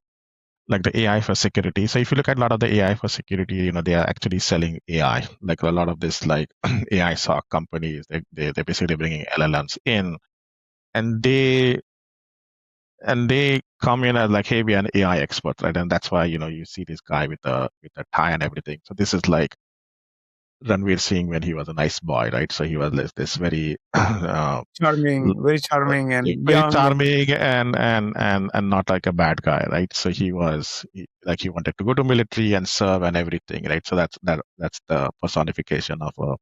like the AI for security, so if you look at a lot of the AI for security, they are actually selling AI. Like a lot of this like AI SOC companies, they're basically bringing LLMs in, and they come in as like, hey, we are an AI expert, right? And that's why you see this guy with a tie and everything. So this is like Ranveer Singh when he was a nice boy, right? So he was this very Very charming and very young. charming and not like a bad guy, right? So he wanted to go to military and serve and everything, right? So that's the personification of a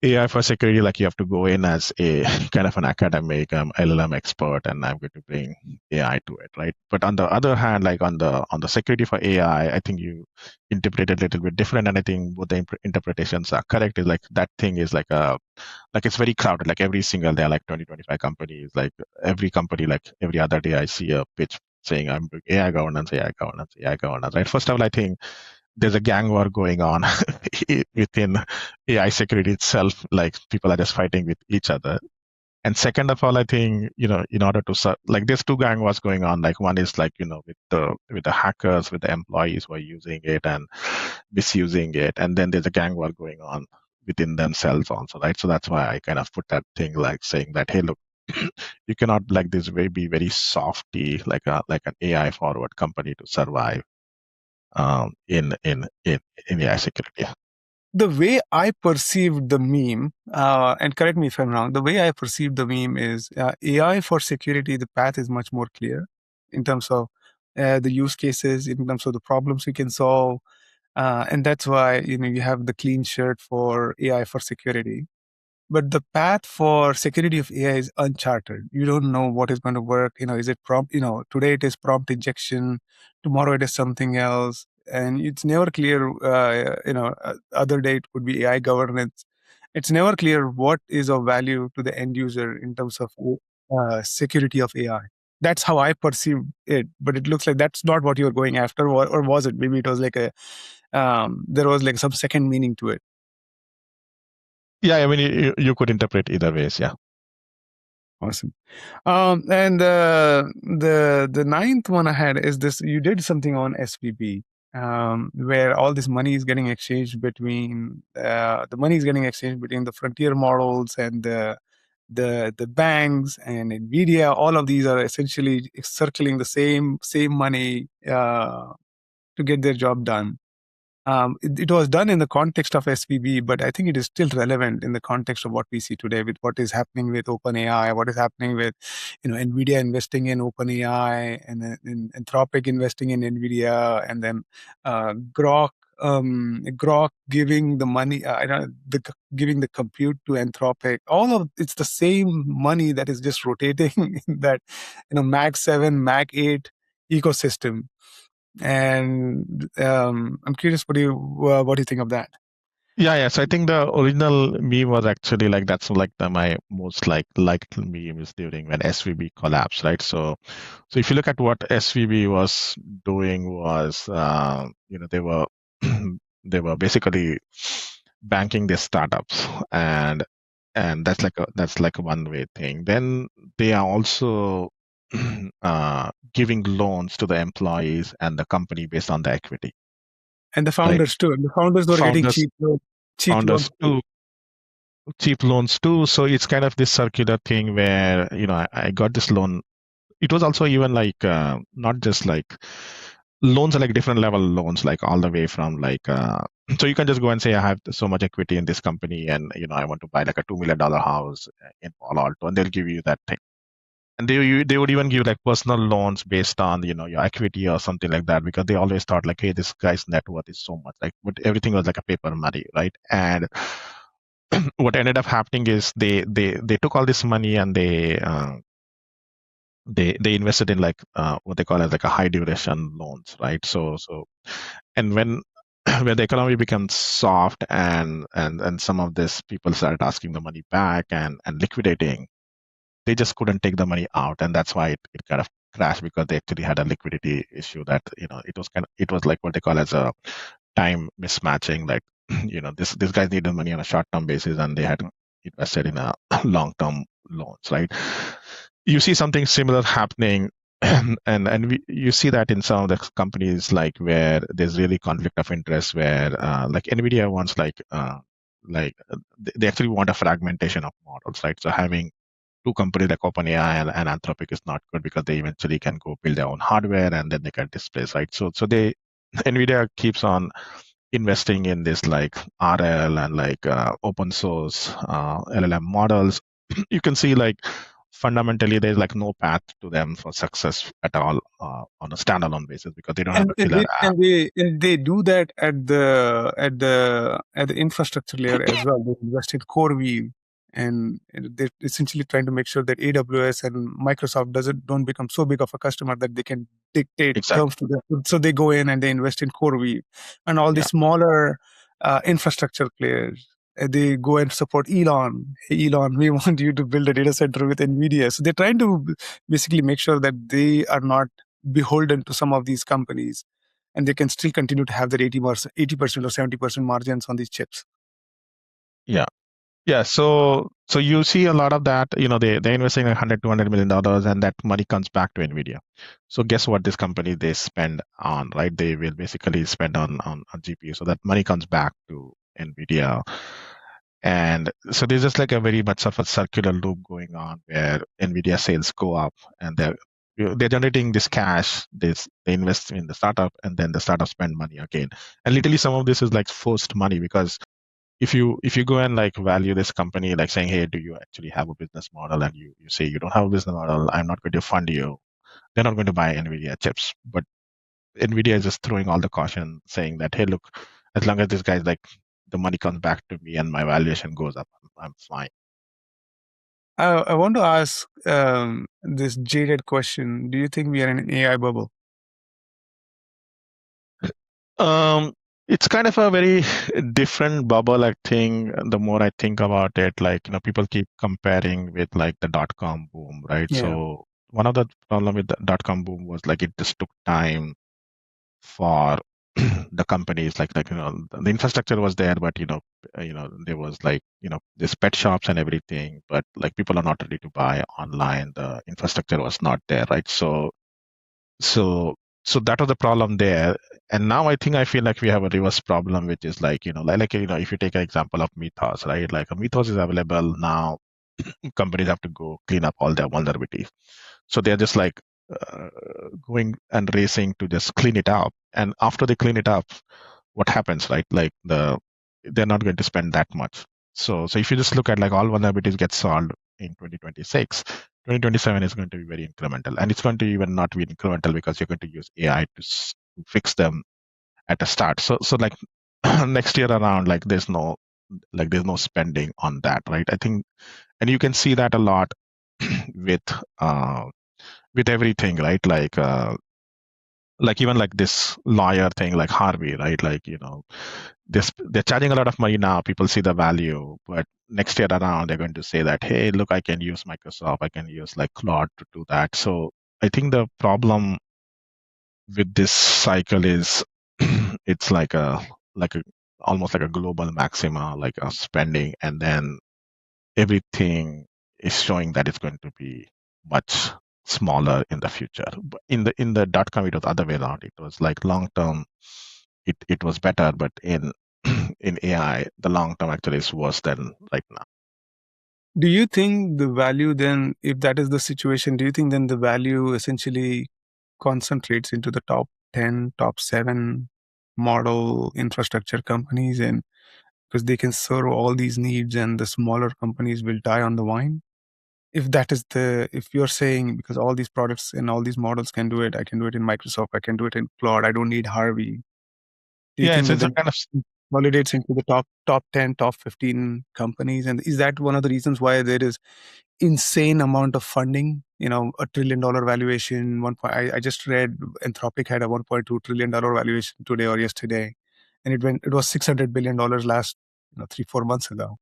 AI for security. Like you have to go in as a kind of an academic LLM expert, and I'm going to bring AI to it, right? But on the other hand, like on the security for AI, I think you interpret it a little bit different, and I think both the interpretations are correct. Is like that thing is like it's very crowded. Like every single day, like 20-25 companies. Like every company, like every other day, I see a pitch saying I'm doing AI governance, AI governance, AI governance. Right. First of all, I think there's a gang war going on within AI security itself. Like people are just fighting with each other. And second of all, I think in order to like there's two gang wars going on. Like one is like with the hackers, with the employees who are using it and misusing it, and then there's a gang war going on within themselves also, right? So that's why I kind of put that thing like saying that, hey, look, you cannot like this be very softy like an AI forward company to survive in AI security. The way I perceived the meme, and correct me if I'm wrong, the way I perceived the meme is AI for security, the path is much more clear in terms of the use cases, in terms of the problems we can solve. And that's why, you have the clean shirt for AI for security. But the path for security of AI is uncharted. You don't know what is going to work. Is it prompt? Today it is prompt injection. Tomorrow it is something else, and it's never clear. Other day it could be AI governance. It's never clear what is of value to the end user in terms of security of AI. That's how I perceive it. But it looks like that's not what you're going after, or was it? Maybe it was like there was like some second meaning to it. Yeah, I mean, you could interpret either ways. Yeah. Awesome. And the ninth one I had is this: you did something on SVB, where all this money is getting exchanged between the frontier models and the banks and Nvidia. All of these are essentially circling the same money to get their job done. It was done in the context of SVB, but I think it is still relevant in the context of what we see today with what is happening with OpenAI, what is happening with, Nvidia investing in OpenAI, and then Anthropic investing in Nvidia, and then Grok giving the money, giving the compute to Anthropic. All of it's the same money that is just rotating in that, Mag 7, Mag 8 ecosystem. And I'm curious, what do you think of that? Yeah. So I think the original meme was actually like that's like my most liked meme is during when SVB collapsed, right? So if you look at what SVB was doing was, they were they were basically banking their startups, and that's like a one way thing. Then they are also giving loans to the employees and the company based on the equity, And the right? founders too. The founders were getting Founders cheap founders loans too. too cheap loans too. So it's kind of this circular thing where I got this loan. It was also even like not just like loans are like different level loans, like all the way from like so you can just go and say I have so much equity in this company, and I want to buy like a $2 million house in Palo Alto, and they'll give you that thing. And they would even give like personal loans based on your equity or something like that, because they always thought like, hey, this guy's net worth is so much, like, but everything was like a paper money, right? And what ended up happening is they took all this money and they invested in like what they call as like a high duration loans, right? So and when when the economy becomes soft and some of these people started asking the money back and liquidating, they just couldn't take the money out, and that's why it kind of crashed, because they actually had a liquidity issue that it was like what they call as a time mismatching, like this guys needed money on a short term basis and they had invested in a long term loans, right? You see something similar happening you see that in some of the companies, like where there's really conflict of interest, where like Nvidia wants they actually want a fragmentation of models, right? So having two companies like OpenAI and Anthropic is not good, because they eventually can go build their own hardware and then they can displace, right? So they Nvidia keeps on investing in this like RL and like open source LLM models. You can see like fundamentally there's like no path to them for success at all on a standalone basis, because they don't have And, a killer app. and they do that at the infrastructure layer as well. They invest in CoreWeave, and they're essentially trying to make sure that AWS and Microsoft don't become so big of a customer that they can dictate terms Exactly. to them. So they go in and they invest in CoreWeave, and all the Yeah. smaller infrastructure players. They go and support Elon. Hey, Elon, we want you to build a data center with Nvidia. So they're trying to basically make sure that they are not beholden to some of these companies, and they can still continue to have their 80% or 70% margins on these chips. Yeah. Yeah, so you see a lot of that. They're investing like 100, $200 million, and that money comes back to Nvidia. So guess what? This company they spend on, right? They will basically spend on GPU. So that money comes back to Nvidia, and so there's just like a very much of a circular loop going on, where Nvidia sales go up, and they're generating this cash. They invest in the startup, and then the startup spend money again. And literally, some of this is like forced money, because if you go and like value this company, like saying, hey, do you actually have a business model, and you say you don't have a business model, I'm not going to fund you, they're not going to buy Nvidia chips. But Nvidia is just throwing all the caution, saying that, hey, look, as long as this guy's like the money comes back to me and my valuation goes up, I'm fine. I want to ask this jaded question. Do you think we are in an AI bubble? um it's kind of a very different bubble, I think. The more I think about it, like, people keep comparing with like the dot-com boom, right? Yeah. So one of the problem with the dot-com boom was like it just took time for the companies, like the infrastructure was there, but there was like these pet shops and everything, but like people are not ready to buy online. The infrastructure was not there, right? So so that was the problem there. And now I feel like we have a reverse problem, which is like if you take an example of Mythos, right? Like a Mythos is available now, companies have to go clean up all their vulnerabilities. So they're just like uh, going and racing to just clean it up. And after they clean it up, what happens, right? Like they're not going to spend that much. So if you just look at like all vulnerabilities get solved in 2026, 2027 is going to be very incremental, and it's going to even not be incremental, because you're going to use AI to fix them at the start. So like next year around, like there's no spending on that, right? I think, and you can see that a lot with uh, with everything, right? Like like even like this lawyer thing, like Harvey, right? Like, they're charging a lot of money now. People see the value, but next year around, they're going to say that, hey, look, I can use Microsoft, I can use like Claude to do that. So I think the problem with this cycle is it's like a almost like a global maxima, like a spending, and then everything is showing that it's going to be much smaller in the future. But in the .com, it was the other way around. It was like long term, it was better, but in in AI, the long term actually is worse than right now. Do you think the value then, if that is the situation, do you think then the value essentially concentrates into the top 10, top 7 model infrastructure companies, and because they can serve all these needs and the smaller companies will die on the vine? If you're saying because all these products and all these models can do it, I can do it in Microsoft, I can do it in Claude, I don't need Harvey. Do you Yeah, think that it's a then kind of validates into the top 10, top 15 companies? And is that one of the reasons why there is insane amount of funding? $1 trillion valuation. I just read Anthropic had a $1.2 trillion valuation today or yesterday, and it was $600 billion last 3-4 months ago.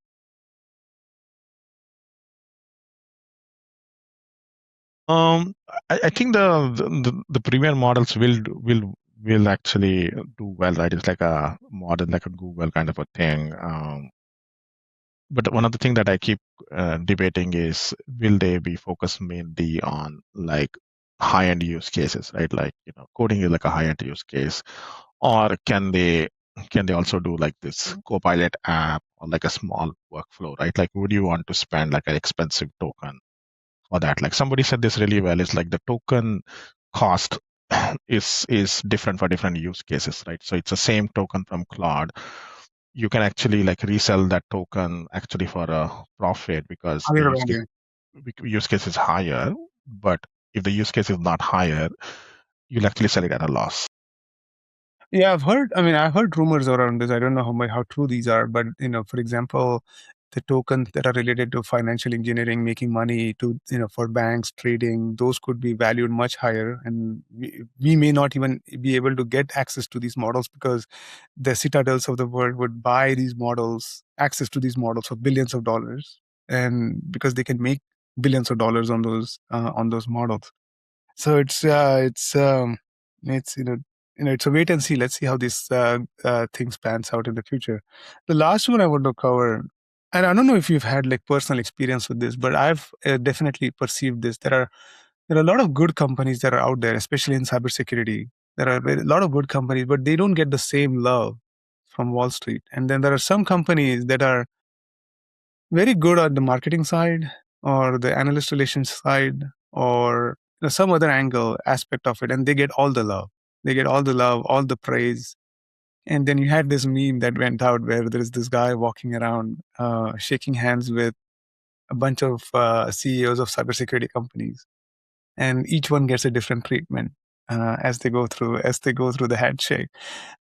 I think the premier models will actually do well, right? It's like a model, like a Google kind of a thing. But one of the things that I keep debating is, will they be focused mainly on like high-end use cases, right? Like, coding is like a high-end use case, or can they also do like this Copilot app or like a small workflow, right? Like, would you want to spend like an expensive token for that? Like somebody said this really well. It's like the token cost is different for different use cases, right? So it's the same token from Claude. You can actually like resell that token actually for a profit because the Higher value. use case is higher. But if the use case is not higher, you'll actually sell it at a loss. Yeah, I've heard rumors around this. I don't know how true these are, but for example, the tokens that are related to financial engineering, making money for banks, trading, those could be valued much higher. And we may not even be able to get access to these models because the citadels of the world would buy these models, access to these models for billions of dollars. And because they can make billions of dollars on those models. So it's a wait and see. Let's see how this things pans out in the future. The last one I want to cover, and I don't know if you've had like personal experience with this, but I've definitely perceived this. There are a lot of good companies that are out there, especially in cybersecurity. There are a lot of good companies, but they don't get the same love from Wall Street. And then there are some companies that are very good at the marketing side or the analyst relations side or some other angle aspect of it, and they get all the love. They get all the love, all the praise. And then you had this meme that went out where there's this guy walking around shaking hands with a bunch of CEOs of cybersecurity companies, and each one gets a different treatment as they go through the handshake.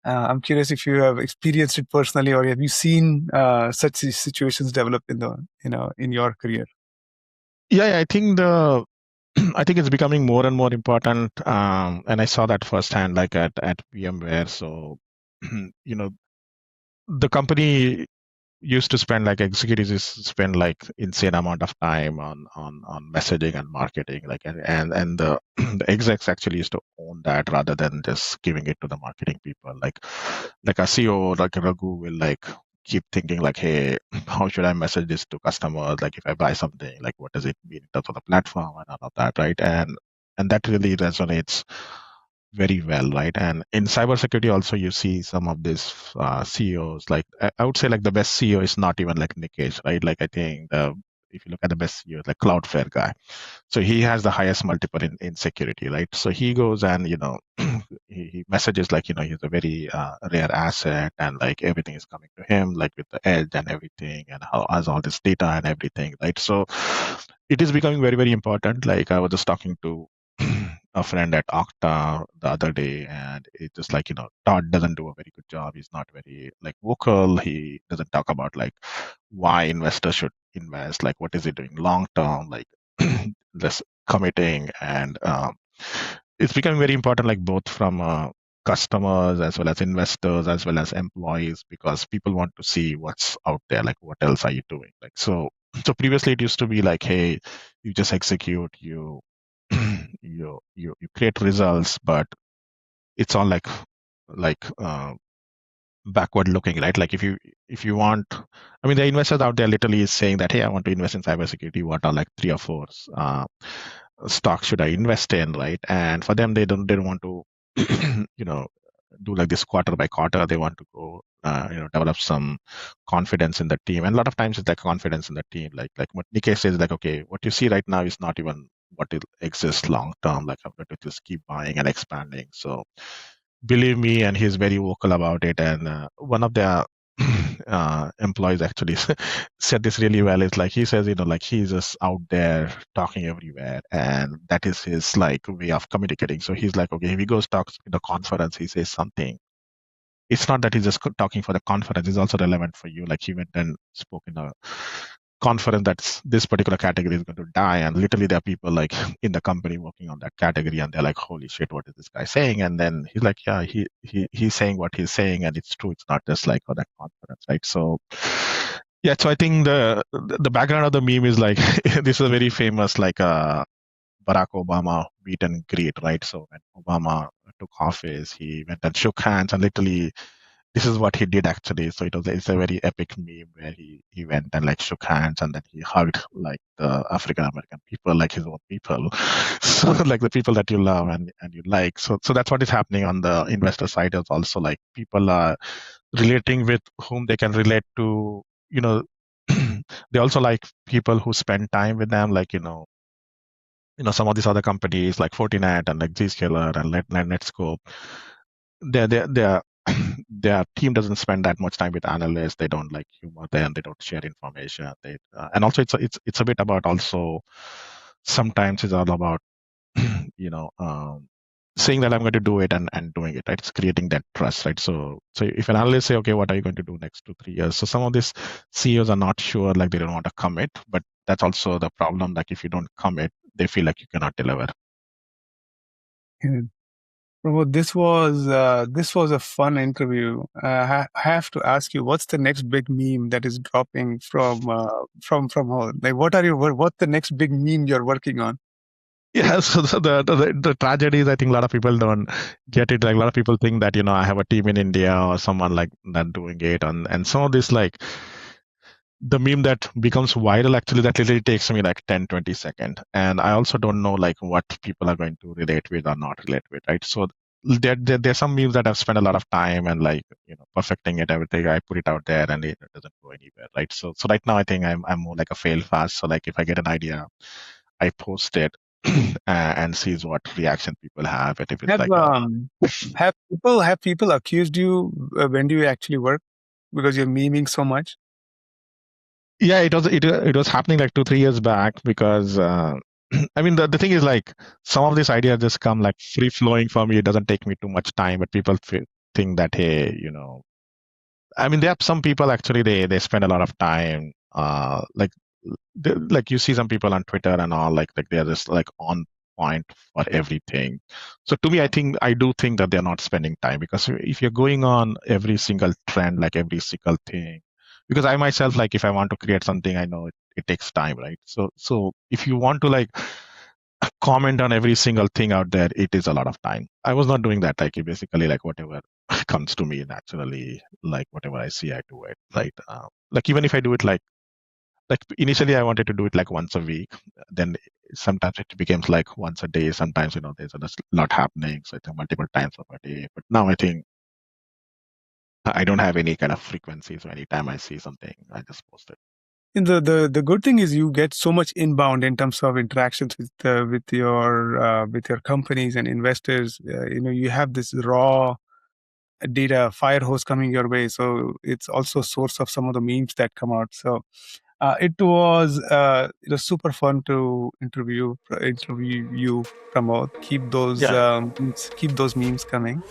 I'm curious if you have experienced it personally, or have you seen such situations develop in your career? Yeah, I think I think it's becoming more and more important, and I saw that firsthand, like at VMware. So, the company used to spend like executives used to spend like insane amount of time on messaging and marketing, like and the the execs actually used to own that rather than just giving it to the marketing people. Like a CEO like Raghu will like keep thinking like, hey, how should I message this to customers? Like if I buy something, like what does it mean in terms of the platform and all of that, right? And that really resonates very well, right? And in cybersecurity, also you see some of these CEOs. Like I would say, like the best CEO is not even like Nikesh, right? Like I think if you look at the best CEO, like Cloudflare guy, so he has the highest multiple in security, right? So he goes and he messages like he's a very rare asset and like everything is coming to him, like with the edge and everything, and how has all this data and everything, right? So it is becoming very very important. Like I was just talking to a friend at Okta the other day, and it's just like Todd doesn't do a very good job. He's not very like vocal. He doesn't talk about like why investors should invest, like what is he doing long term, like this committing and it's becoming very important, like both from customers as well as investors as well as employees, because people want to see what's out there, like what else are you doing, like so previously it used to be like, hey, you just execute, you you create results, but it's all like backward looking, right? Like if you want, I mean, the investors out there literally is saying that, hey, I want to invest in cybersecurity. What are like three or four stocks should I invest in, right? And for them, they don't want to, do like this quarter by quarter. They want to go, develop some confidence in the team. And a lot of times it's like confidence in the team. Like what Nikesh says, like, okay, what you see right now is not even what will exist long term. Like I'm going to just keep buying and expanding. So believe me, and he's very vocal about it. And one of the employees actually said this really well. It's like he says, like he's just out there talking everywhere, and that is his like way of communicating. So he's like, okay, if he goes talks in a conference, he says something. It's not that he's just talking for the conference; it's also relevant for you. Like he went and spoke in a conference that's this particular category is going to die, and literally there are people like in the company working on that category, and they're like, holy shit, what is this guy saying? And then he's like, yeah, he's saying what he's saying, and it's true. It's not just like, oh, that conference, right? So yeah, so I think the background of the meme is like this is a very famous like Barack Obama meet and greet, right? So when Obama took office, he went and shook hands, and literally this is what he did actually. So it's a very epic meme where he went and like shook hands, and then he hugged like the African American people, like his own people. So like the people that you love and you like. So that's what is happening on the investor side. Is also like people are relating with whom they can relate to. They also like people who spend time with them, like some of these other companies like Fortinet and like Zscaler and Netscope. Their their team doesn't spend that much time with analysts. They don't like humor them. They don't share information. And also it's a bit about also sometimes it's all about you know saying that I'm going to do it and doing it, right? It's creating that trust, right? So if an analyst say, okay, what are you going to do next 2-3 years? So some of these CEOs are not sure, like they don't want to commit, but that's also the problem. Like if you don't commit, they feel like you cannot deliver. Yeah. Pramod, this was a fun interview. I have to ask you, what's the next big meme that is dropping from all? Like, what's the next big meme you're working on? Yeah, so the tragedy is I think a lot of people don't get it. Like a lot of people think that, I have a team in India or someone like that doing it. And some of this, like the meme that becomes viral, actually, that literally takes me like 10-20 seconds. And I also don't know like what people are going to relate with or not relate with, right? So there's some memes that I've spent a lot of time and like, perfecting it, everything. I put it out there and it doesn't go anywhere, right? So right now I think I'm more like a fail fast. So like if I get an idea, I post it and sees what reaction people have. And if it's Have people accused you when do you actually work because you're memeing so much? Yeah, it was happening like 2-3 years back because I mean the thing is like some of these ideas just come like free flowing for me. It doesn't take me too much time, but people think that, hey, I mean there are some people actually they spend a lot of time like you see some people on Twitter and all like they're just like on point for everything. So to me, I do think that they're not spending time, because if you're going on every single trend, like every single thing, because I myself, like if I want to create something, I know it takes time, right? So if you want to like comment on every single thing out there, it is a lot of time. I was not doing that. Like basically like whatever comes to me naturally, like whatever I see, I do it, right? Like even if I do it like initially I wanted to do it like once a week, then sometimes it becomes like once a day. Sometimes there's a lot happening, so it's multiple times of a day. But now I think I don't have any kind of frequency, so anytime I see something, I just post it. And the good thing is you get so much inbound in terms of interactions with your companies and investors. You have this raw data fire hose coming your way, so it's also a source of some of the memes that come out. So it was super fun to interview you, Pramod. Keep those Yeah. keep those memes coming.